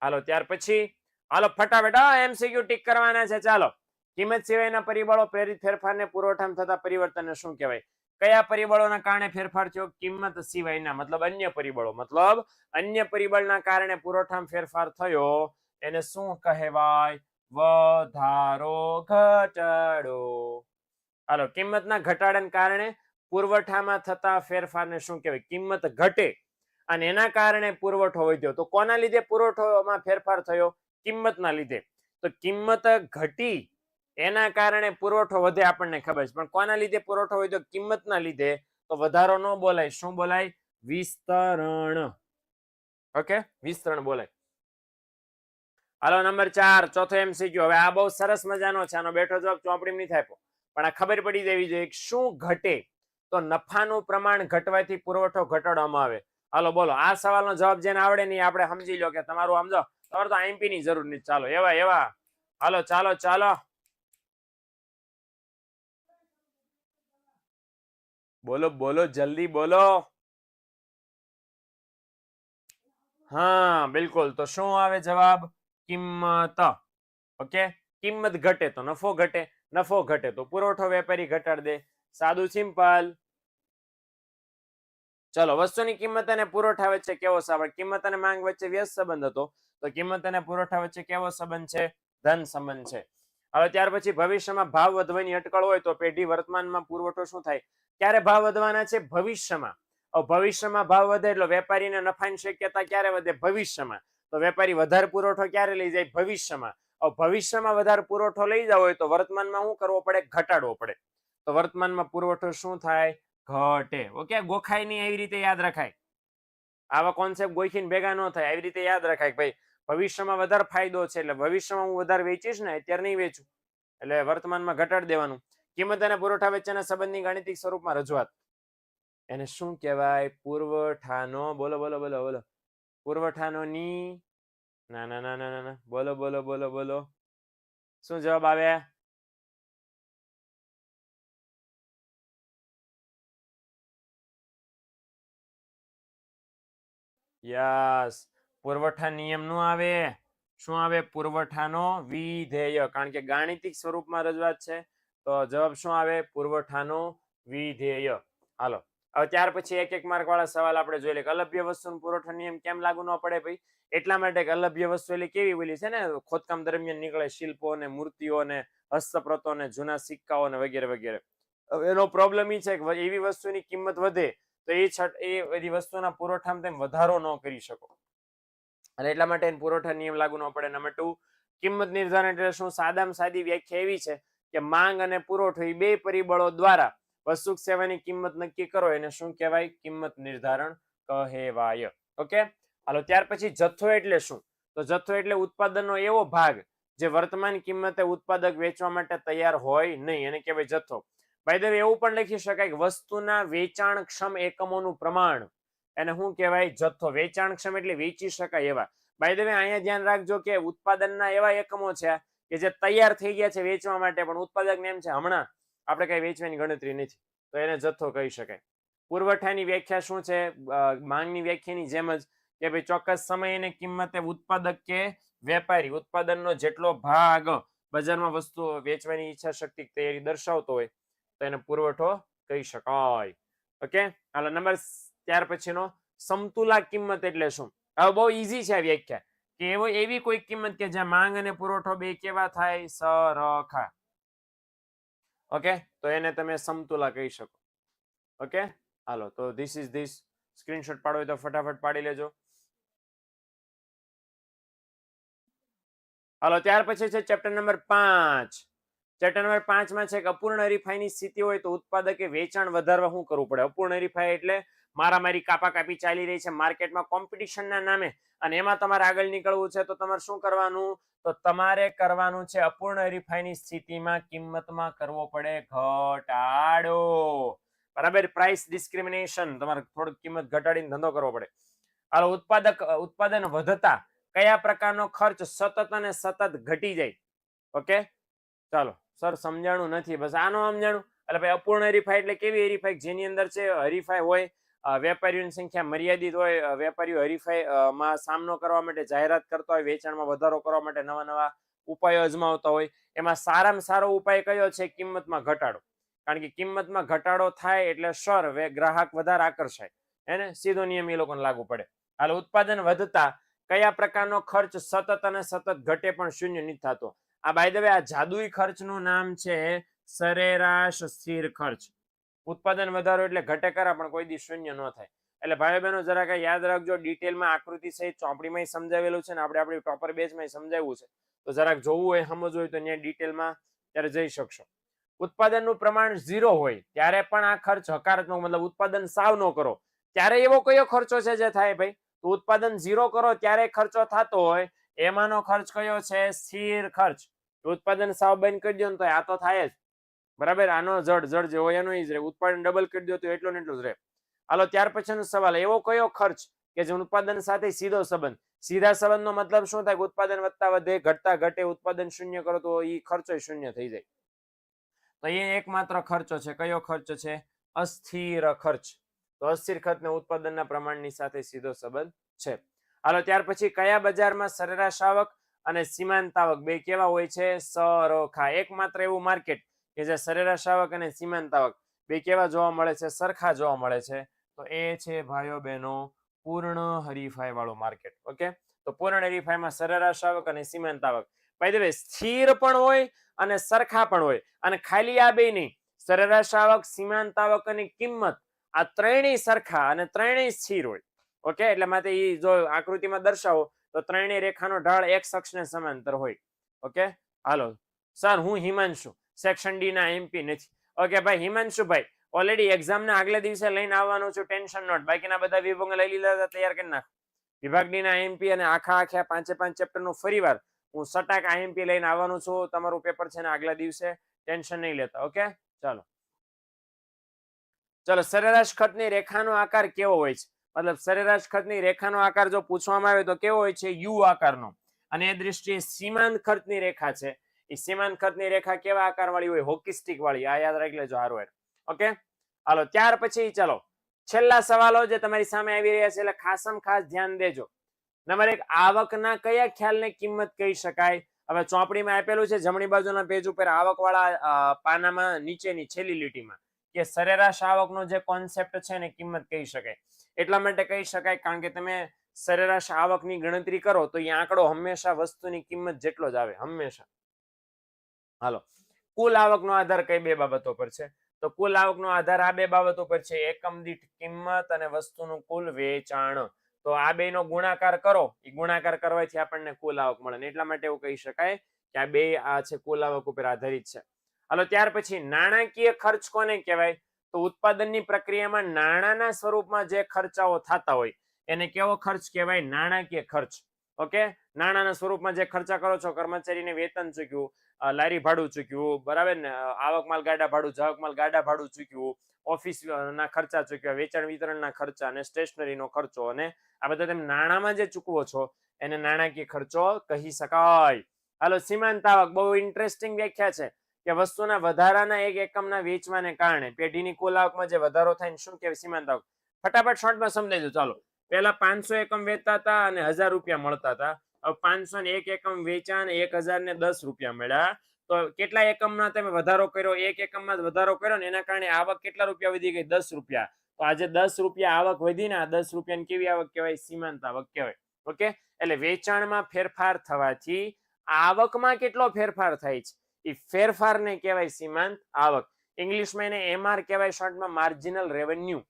હાલો, ત્યાર પછી હાલો ફટાફટ એમસીક્યુ ટીક કરવાના છે. ચાલો, કિંમત સિવાયના પરિબળો પ્રેરિત ફેરફારને પુરવઠામાં થતા પરિવર્તનને શું કહેવાય? કયા પરિબળોના કારણે ફેરફાર થયો? કિંમત સિવાયના, મતલબ અન્ય પરિબળો, મતલબ અન્ય પરિબળના કારણે પુરવઠામાં ફેરફાર થયો એને શું કહેવાય? વધારો ઘટાડો. હાલો, કિંમતના ઘટાડાને કારણે પુરવઠામાં થતા ફેરફારને શું કહેવાય? કિંમત ઘટે અને એના કારણે પુરવઠો વધ્યો. તો કોના લીધે પુરવઠોમાં ફેરફાર થયો? કિંમતના લીધે. તો કિંમત ઘટી એના કારણે પુરવઠો વધે, આપણને ખબર છે, પણ કોના લીધે પુરવઠો વધ્યો? કિંમતના લીધે. તો વધારો ન બોલાય, શું બોલાય? વિસ્તરણ. ઓકે, વિસ્તરણ બોલાય. હાલો, નંબર 4, ચોથો એમસીક્યુ. હવે આ બહુ સરસ મજાનો છે, આનો બેઠો જવાબ ચોપડીમાં નથી આપ્યો, પણ આ ખબર પડી દેવી જોઈએ. શું ઘટે? તો નફાનું પ્રમાણ ઘટવાથી પુરવઠો ઘટાડવામાં આવે. હાલો બોલો, આ સવાલનો જવાબ જેને આવડે નહીં આપણે સમજી લો કે તમારું સમજો તમારે તો આઈએમપી ની જરૂર નથી. ચાલો, એવા હાલો, ચાલો બોલો જલ્દી બોલો. હા બિલકુલ. તો શું આવે જવાબ? કિંમત. ઓકે, કિંમત ઘટે તો નફો ઘટે, નફો ઘટે તો પુરવઠો વેપારી ઘટાડી દે. સાદું, સિમ્પલ. ચલો, વસ્તુની કિંમત અને પુરવઠા વચ્ચે કેવો સંબંધ? કિંમત અને માંગ વચ્ચે વ્યસ્ત સંબંધ હતો, તો કિંમત અને પુરવઠા વચ્ચે કેવો સંબંધ છે? ધન સંબંધ છે. હવે ત્યાર પછી ભવિષ્યમાં ભાવ વધવાની અટકળ હોય તો પેઢી વર્તમાનમાં પુરવઠો શું થાય? ક્યારે ભાવ વધવાના છે? ભવિષ્યમાં. ભવિષ્યમાં ભાવ વધે એટલે વેપારીને નફાની શક્યતા ક્યારે વધે? ભવિષ્યમાં. તો વેપારી વધારે પુરવઠો ક્યારે લઈ જાય? ભવિષ્યમાં. ભવિષ્યમાં વધારે પુરવઠો લઈ જવો હોય તો વર્તમાનમાં શું કરવો પડે? ઘટાડવો પડે. તો વર્તમાનમાં પુરવઠો શું થાય? ઘટે. ઓકે, ગોખાય નહીં, એવી રીતે યાદ રખાય. આવા કોન્સેપ્ટ ગોખીને ભેગા ન થાય, આવી રીતે યાદ રખાય. ભાઈ ભવિષ્યમાં વધારે ફાયદો છે એટલે ભવિષ્યમાં હું વધારે વેચીશ ને, અત્યારે નહીં વેચું, એટલે વર્તમાનમાં ઘટાડી દેવાનું. કિંમત અને પુરવઠા વચ્ચેના સંબંધની ગાણિતિક સ્વરૂપમાં રજૂઆત એને શું કહેવાય? પુરવઠાનો. બોલો. પુરવઠાનો ની ના. બોલો. શું જવાબ આવે? યસ, પુરવઠા નિયમ નું આવે, શું આવે? પુરવઠાનો વિધેય, કારણ કે ગાણિતિક સ્વરૂપમાં રજૂઆત છે તો જવાબ શું આવે? પુરવઠાનો વિધેય. હાલો, હવે ત્યાર પછી એક એક માર્ક વાળા સવાલ આપણે જોઈ લઈએ. અલભ્ય વસ્તુનો પુરવઠા નિયમ કેમ લાગુ ન પડે ભાઈ? એટલા માટે કે અલભ્ય વસ્તુ એટલે કેવી બોલી છે ને, ખોદકામ દરમિયાન નીકળે શિલ્પો ને મૂર્તિઓ ને હસ્તપ્રતો ને જૂના સિક્કાઓ ને વગેરે વગેરે. એનો પ્રોબ્લેમ એ છે કે એવી વસ્તુની કિંમત વધે તો એ બધી વસ્તુના પુરવઠામાં તેમ વધારો ન કરી શકો, અને એટલા માટે પુરવઠા નિયમ લાગુ ન પડે. નંબર 2, કિંમત નિર્ધારણ એટલે શું? સાદામાં સાદી વ્યાખ્યા એવી છે કે માંગ અને પુરવઠો એ બે પરિબળો દ્વારા વસ્તુ સેવાની કિંમત નક્કી કરો એને શું કહેવાય? કિંમત નિર્ધારણ કહેવાય. ઓકે, હાલો ત્યાર પછી જથ્થો એટલે શું? તો જથ્થો એટલે ઉત્પાદનનો એવો ભાગ જે વર્તમાન કિંમતે ઉત્પાદક વેચવા માટે તૈયાર હોય નહીં, એને કહેવાય જથ્થો. બાય ધ વે એવું પણ લખી શકાય કે વસ્તુના વેચાણક્ષમ એકમોનું પ્રમાણ, એને શું કહેવાય? જથ્થો. વેચાણક્ષમ એટલે વેચી શકાય એવા. બાય ધ વે અહીંયા ધ્યાન રાખજો કે ઉત્પાદનના એવા એકમો છે કે જે તૈયાર થઈ ગયા છે વેચવા માટે, પણ ઉત્પાદક ને એમ છે હમણાં આપણે કઈ વેચવાની ગણતરી નથી, તો એને જથ્થો કહી શકાય. પુરવઠાની વ્યાખ્યા શું છે? માંગની વ્યાખ્યાની જેમ જ કે ભાઈ ચોક્કસ સમય અને કિંમતે ઉત્પાદક કે વેપારી ઉત્પાદનનો જેટલો ભાગ બજારમાં વસ્તુ વેચવાની ઈચ્છા શક્તિ તૈયારી દર્શાવતો હોય તો એને પુરવઠો કહી શકાય. ઓકે, હાલો નંબર ત્યાર પછીનો સમતુલા કિંમત એટલે શું? હવે બહુ ઈઝી છે આ વ્યાખ્યા કે એવી કોઈ કિંમત કે જ્યાં માંગ અને પુરવઠો બે કેવા થાય? સરખા. ઓકે, તો એને તમે સમતુલા કહી શકો. ઓકે, હાલો તો ધીસ ઇઝ ધીસ. સ્ક્રીનશોટ પાડો હોય તો ફટાફટ પાડી લેજો. હાલો ત્યાર પછી છે ચેપ્ટર નંબર 5. ચેપ્ટર નંબર 5 માં છે કે અપૂર્ણ હરીફાઈની સ્થિતિ હોય તો ઉત્પાદકે વેચાણ વધારવા શું કરવું પડે? અપૂર્ણ હરીફાઈ એટલે મારામારી કાપાકાપી ચાલી રહી છે માર્કેટમાં કોમ્પિટિશનના નામે, અને એમાં તમારે આગળ નીકળવું છે તો તમારે શું કરવાનું? તો તમારે કરવાનું છે અપૂર્ણ હરીફાઈની સ્થિતિમાં કિંમતમાં કરવો પડે ઘટાડો. બરાબર, પ્રાઇસ ડિસ્ક્રિમિનેશન, તમારે થોડીક કિંમત ઘટાડીને ધંધો કરવો પડે. હાલો, ઉત્પાદન વધતા કયા પ્રકારનો ખર્ચ સતત અને સતત ઘટી જાય? ઓકે, ચાલો સર સમજાણું નથી, બસ આનો સમજાણું. એટલે ભાઈ અપૂર્ણ હરીફાઈ એટલે કેવી હરીફાઈ? જેની અંદર છે હરીફાઈ હોય, વેપારીઓની સંખ્યા મર્યાદિત હોય, વેપારીઓ હરીફાઈ માં સામનો કરવા માટે જાહેરાત કરતા હોય, વેચાણમાં વધારો કરવા માટે નવા નવા ઉપાયો અજમાવતા હોય. એમાં સારામાં સારો ઉપાય કયો છે? કિંમતમાં ઘટાડો. કારણ કે કિંમતમાં ઘટાડો થાય એટલે સર ગ્રાહક વધારે આકર્ષાય, એને સીધો નિયમ એ લોકોને લાગુ પડે. હાલ, ઉત્પાદન વધતા કયા પ્રકારનો ખર્ચ સતત અને સતત ઘટે પણ શૂન્ય નથી થતો? આ બાય ધ વે આ જાદુઈ ખર્ચનું નામ છે સરેરાશ સ્થિર ખર્ચ. ઉત્પાદન વધારો એટલે ઘટે કરા પણ કોઈ દી શૂન્ય ન થાય. એટલે ભાઈ બહેનો જરા કઈ યાદ રાખજો, ડિટેલમાં આકૃતિ સહિત ચોપડીમાં સમજાવેલું છે ને આપણે આપણી ટોપર બેચમાં સમજાવ્યું છે, તો જરાક જોવું હોય સમજવું હોય તો ત્યાં ડિટેલમાં ત્યારે જઈ શકશો. ઉત્પાદનનું પ્રમાણ 0 હોય ત્યારે પણ આ ખર્ચ હકારાત્મક, મતલબ ઉત્પાદન સાવ ન કરો ત્યારે એવો કયો ખર્ચો છે જે થાય ભાઈ? તો ઉત્પાદન 0 કરો ત્યારે ખર્ચો થતો હોય એમાંનો ખર્ચ કયો છે? સ્થિર ખર્ચ. ઉત્પાદન સાવ બંધ કરી દો ને તો આ તો થાય જ, બરાબર. આનો જડ જે હોય એનો જ રહે. ઉત્પાદન ડબલ કરી દો તો એટલું ને એટલું જ રહે. હાલો ત્યાર પછીનો સવાલ, એવો કયો ખર્ચ કે જે ઉત્પાદન સાથે સીધો સંબંધ? સીધા સંબંધનો મતલબ શું થાય? ઉત્પાદન વધતા વધે, ઘટતા ઘટે, ઉત્પાદન શૂન્ય કરો તો એ ખર્ચો શૂન્ય થઈ જાય. તો એ એકમાત્ર ખર્ચો છે. કયો ખર્ચ છે? અસ્થિર ખર્ચ. તો અસ્થિર ખર્ચને ઉત્પાદનના પ્રમાણની સાથે સીધો સંબંધ છે. હાલો ત્યાર પછી કયા બજારમાં સરેરાશ આવક અને સીમાંત આવક બે કેવા હોય છે? સરખા. એકમાત્ર એવું માર્કેટ કે જે સરેરાશ આવક અને સીમાંત આવક બે કેવા જોવા મળે છે? સરખા જોવા મળે છે. તો એ છે ભાઈઓ બહેનો પૂર્ણ હરીફાઈ વાળું માર્કેટ. ઓકે, તો પૂર્ણ હરીફાઈમાં સરેરાશ આવક અને સીમાંત આવક બાય ધ વે સ્થિર પણ હોય અને સરખા પણ હોય. અને ખાલી આ બે નહીં, સરેરાશ આવક, સીમાંત આવક અને કિંમત આ ત્રણેય સરખા અને ત્રણેય સ્થિર હોય. ઓકે, એટલે માટે એ જો આકૃતિમાં દર્શાવો તો ત્રણેય રેખાનો ઢાળ x અક્ષને સમાંતર હોય. ઓકે, હાલો સર હું હિમાંશુ, સેક્શન ડી ના એમપી નથી. ઓકે ભાઈ હિમાંશુભાઈ ઓલરેડી એક્ઝામ ના આગલા દિવસે લઈને આવવાનું છું, ટેન્શન નોટ. બાકીના બધા વિભાગો લઈ લીધા, તૈયાર કરી નાખ. વિભાગ ડી ના એમપી અને આખા 5 ચેપ્ટર નું ફરીવાર હું સટાક આઈએમપી લઈને આવવાનું છું. તમારું પેપર છે ને આગલા દિવસે, ટેન્શન નહીં લેતા. ઓકે, ચાલો ચલો. સરેરાશ ખર્ચની રેખાનો આકાર કેવો હોય છે? મતલબ સરેરાશ ખર્ચની રેખાનો આકાર જો પૂછવામાં આવે તો કેવો હોય છે? યુ આકારનો. અને એ દ્રષ્ટિએ સીમાંત ખર્ચની રેખા છે, એ સીમાંત ખર્ચની રેખા કેવા આકાર વાળી હોય? હોકી સ્ટિક વાળી. આ યાદ રાખી લેજો હારું. ઓકે, હાલો ત્યાર પછી ચલો છેલ્લા સવાલો જે તમારી સામે આવી રહ્યા છે એટલે ખાસમ ખાસ ધ્યાન દેજો. નંબર 1, આવકના કયા ખ્યાલને કિંમત કહી શકાય? હવે ચોપડીમાં આપેલું છે જમણી બાજુના પેજ ઉપર આવકવાળા પાનામાં નીચેની છેલ્લી લીટીમાં કે સરેરાશ આવકનો જે કોન્સેપ્ટ છે ને કિંમત કહી શકાય. એટલા માટે કહી શકાય કારણ કે તમે સરેરાશ આવકની ગણતરી કરો તો એ આંકડો હંમેશા વસ્તુની કિંમત જેટલો જ આવે, હંમેશા. હાલો, કુલ આવકનો આધાર કઈ બે બાબતો પર છે? તો કુલ આવકનો આધાર આ બે બાબતો પર છે, એકમ દીઠ કિંમત અને વસ્તુનું કુલ વેચાણ. તો આ બેનો ગુણાકાર કરો, એ ગુણાકાર કરવાથી આપણને કુલ આવક મળે ને એટલા માટે એવું કહી શકાય કે આ બે આ છે કુલ આવક ઉપર આધારિત છે. હાલો, ત્યાર પછી નાણાકીય ખર્ચ કોને કહેવાય? તો ઉત્પાદનની પ્રક્રિયામાં નાણાંના સ્વરૂપમાં જે ખર્ચાઓ થતા હોય એને કેવો ખર્ચ કહેવાય? નાણાકીય ખર્ચ. ઓકે, નાણાંના સ્વરૂપમાં જે ખર્ચા કરો છો, કર્મચારીને વેતન ચૂક્યું, લારી ભાડું ચૂક્યું, બરાબર ને, આવક માલ ગાડા ભાડું, જાવક માલ ગાડા ભાડું ચૂક્યું, ઓફિસ ના ખર્ચા ચૂક્યા, વેચાણ વિતરણના ખર્ચા અને સ્ટેશનરીનો ખર્ચો, અને આ બધા તમે નાણાંમાં જે ચૂકવો છો એને નાણાકીય ખર્ચો કહી શકાય. હાલો, સીમાંત આવક બહુ ઇન્ટરેસ્ટિંગ વ્યાખ્યા છે કે વસ્તુના વધારાના એક એકમના વેચવાને કારણે પેઢીની કુલ આવકમાં જે વધારો થાય શું કહેવાય? સીમાંત આવક. ફટાફટ શોર્ટમાં સમજાઈ દો. ચાલો, પહેલા 500 એકમ વેચતા હતા અને 1000 રૂપિયા મળતા હતા. હવે 501 એકમ વેચ્યા અને 1010 રૂપિયા મળ્યા. તો કેટલા એકમમાં તમે વધારો કર્યો? એક એકમમાં વધારો કર્યો ને એના કારણે આવક કેટલા રૂપિયા વધી ગઈ? 10 રૂપિયા. તો આજે 10 રૂપિયા આવક વધી ને, આ 10 રૂપિયાની કેવી આવક કહેવાય? સીમાંત આવક કહેવાય. ઓકે, એટલે વેચાણમાં ફેરફાર થવાથી આવકમાં કેટલો ફેરફાર થાય છે એ ફેરફારને કહેવાય સીમાંત આવક. ઇંગ્લિશમાં એને એમઆર કહેવાય, શોર્ટમાં માર્જિનલ રેવન્યુ.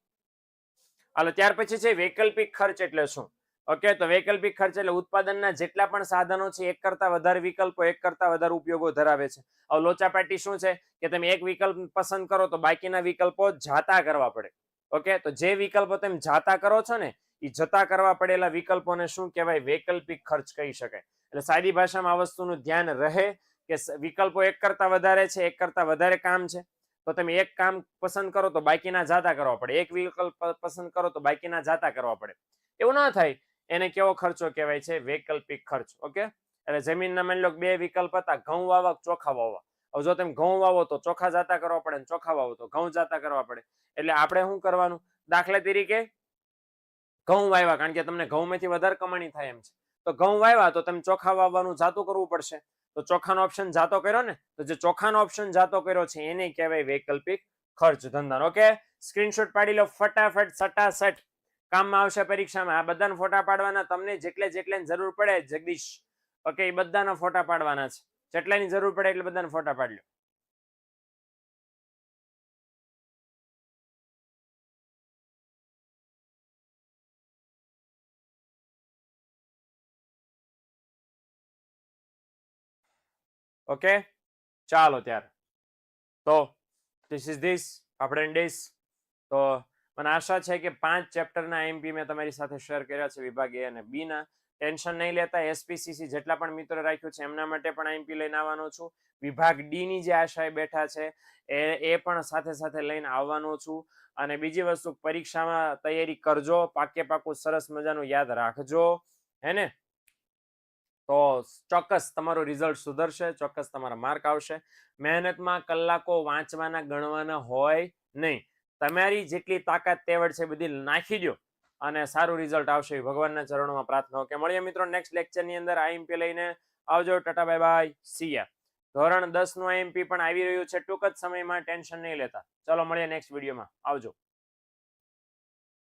હાલો, ત્યાર પછી છે વૈકલ્પિક ખર્ચ એટલે શું? ઓકે, તો વૈકલ્પિક ખર્ચ એટલે ઉત્પાદનના જેટલા પણ સાધનો છે એક કરતા વધારે વિકલ્પો, એક કરતા વધારે ઉપયોગો ધરાવે છે. હવે લોચાપાટી શું છે કે તમે એક વિકલ્પ પસંદ કરો તો બાકીના વિકલ્પો જાતા કરવા પડે. ઓકે, તો જે વિકલ્પો તમે જાતા કરો છો ને એ જતા કરવા પડેલા વિકલ્પોને શું કહેવાય? વૈકલ્પિક ખર્ચ કહી શકાય. એટલે સાદી ભાષામાં આ વસ્તુનું ધ્યાન રહે કે વિકલ્પો એક કરતા વધારે છે, એક કરતા વધારે કામ છે, તો તમે એક કામ પસંદ કરો તો બાકીના જાતા કરવા પડે, એક વિકલ્પ પસંદ કરો તો બાકીના જાતા કરવા પડે. એવું ના થાય એને કેવો ખર્ચો કહેવાય છે? વૈકલ્પિક ખર્ચ. ઓકે, એટલે જમીનના માની લો 2 વિકલ્પ હતા, ઘઉં વાવવા, ચોખા વાવવા. હવે જો તમે ઘઉં વાવો તો ચોખા જાતા કરવા પડે, ને ચોખા વાવો તો ઘઉં જાતા કરવા પડે. એટલે આપણે શું કરવાનું? દાખલા તરીકે ઘઉં વાવ્યા કારણ કે તમને ઘઉંમાંથી વધારે કમાણી થાય એમ છે, તો ઘઉં વાવ્યા તો તમે ચોખા વાવવાનું જાતું કરવું પડશે. તો ચોખાનો ઓપ્શન જાતો કર્યો ને, તો જે ચોખાનો ઓપ્શન જાતો કર્યો છે એને કહેવાય વૈકલ્પિક ખર્ચ ધંધાનો. ઓકે, સ્ક્રીનશોટ પાડી લો ફટાફટ, સટાસટ કામમાં આવશે પરીક્ષામાં. આ બધાના ફોટા પાડવાના, તમને જેટલે જરૂર પડે જગદીશ. ઓકે, એ બધાના ફોટા પાડવાના છે, જેટલાની જરૂર પડે એટલે બધાના ફોટા પાડી લો. ઓકે, ચાલો ત્યારે તો ધીસ ઇઝ ધીસ આપણે તો મને આશા છે કે 5 ચેપ્ટરના આઈએમપી મેં તમારી સાથે શેર કર્યા છે, વિભાગ એ અને બી ના. ટેન્શન નહીં લેતા, એસપીસીસી જેટલા પણ મિત્રો રાખ્યું છે એમના માટે પણ આઈએમપી લઈને આવવાનો છું. વિભાગ ડી ની જે આશાએ બેઠા છે એ પણ સાથે સાથે લઈને આવવાનો છું. અને બીજી વસ્તુ, પરીક્ષામાં તૈયારી કરજો, પાકે પાકું સરસ મજાનું યાદ રાખજો, હે ને? તો ચોક્કસ તમારું રિઝલ્ટ સુધરશે, ચોક્કસ તમારા માર્ક આવશે. મહેનતમાં કલાકો વાંચવાના ગણવાના હોય નહીં, તમારી જેટલી તાકાત તેવડ છે બધી નાખી દો અને સારું રિઝલ્ટ આવશે. ભગવાનના ચરણોમાં પ્રાર્થના. કે મળીએ મિત્રો નેક્સ્ટ લેક્ચરની અંદર. આઈએમપી લઈને આવજો. ટાટા, બાય બાય, સી યા. ધોરણ 10 નું આઈએમપી પણ આવી રહ્યું છે ટૂંક જ સમયમાં, ટેન્શન નહીં લેતા. ચલો મળીએ નેક્સ્ટ વિડીયોમાં. આવજો.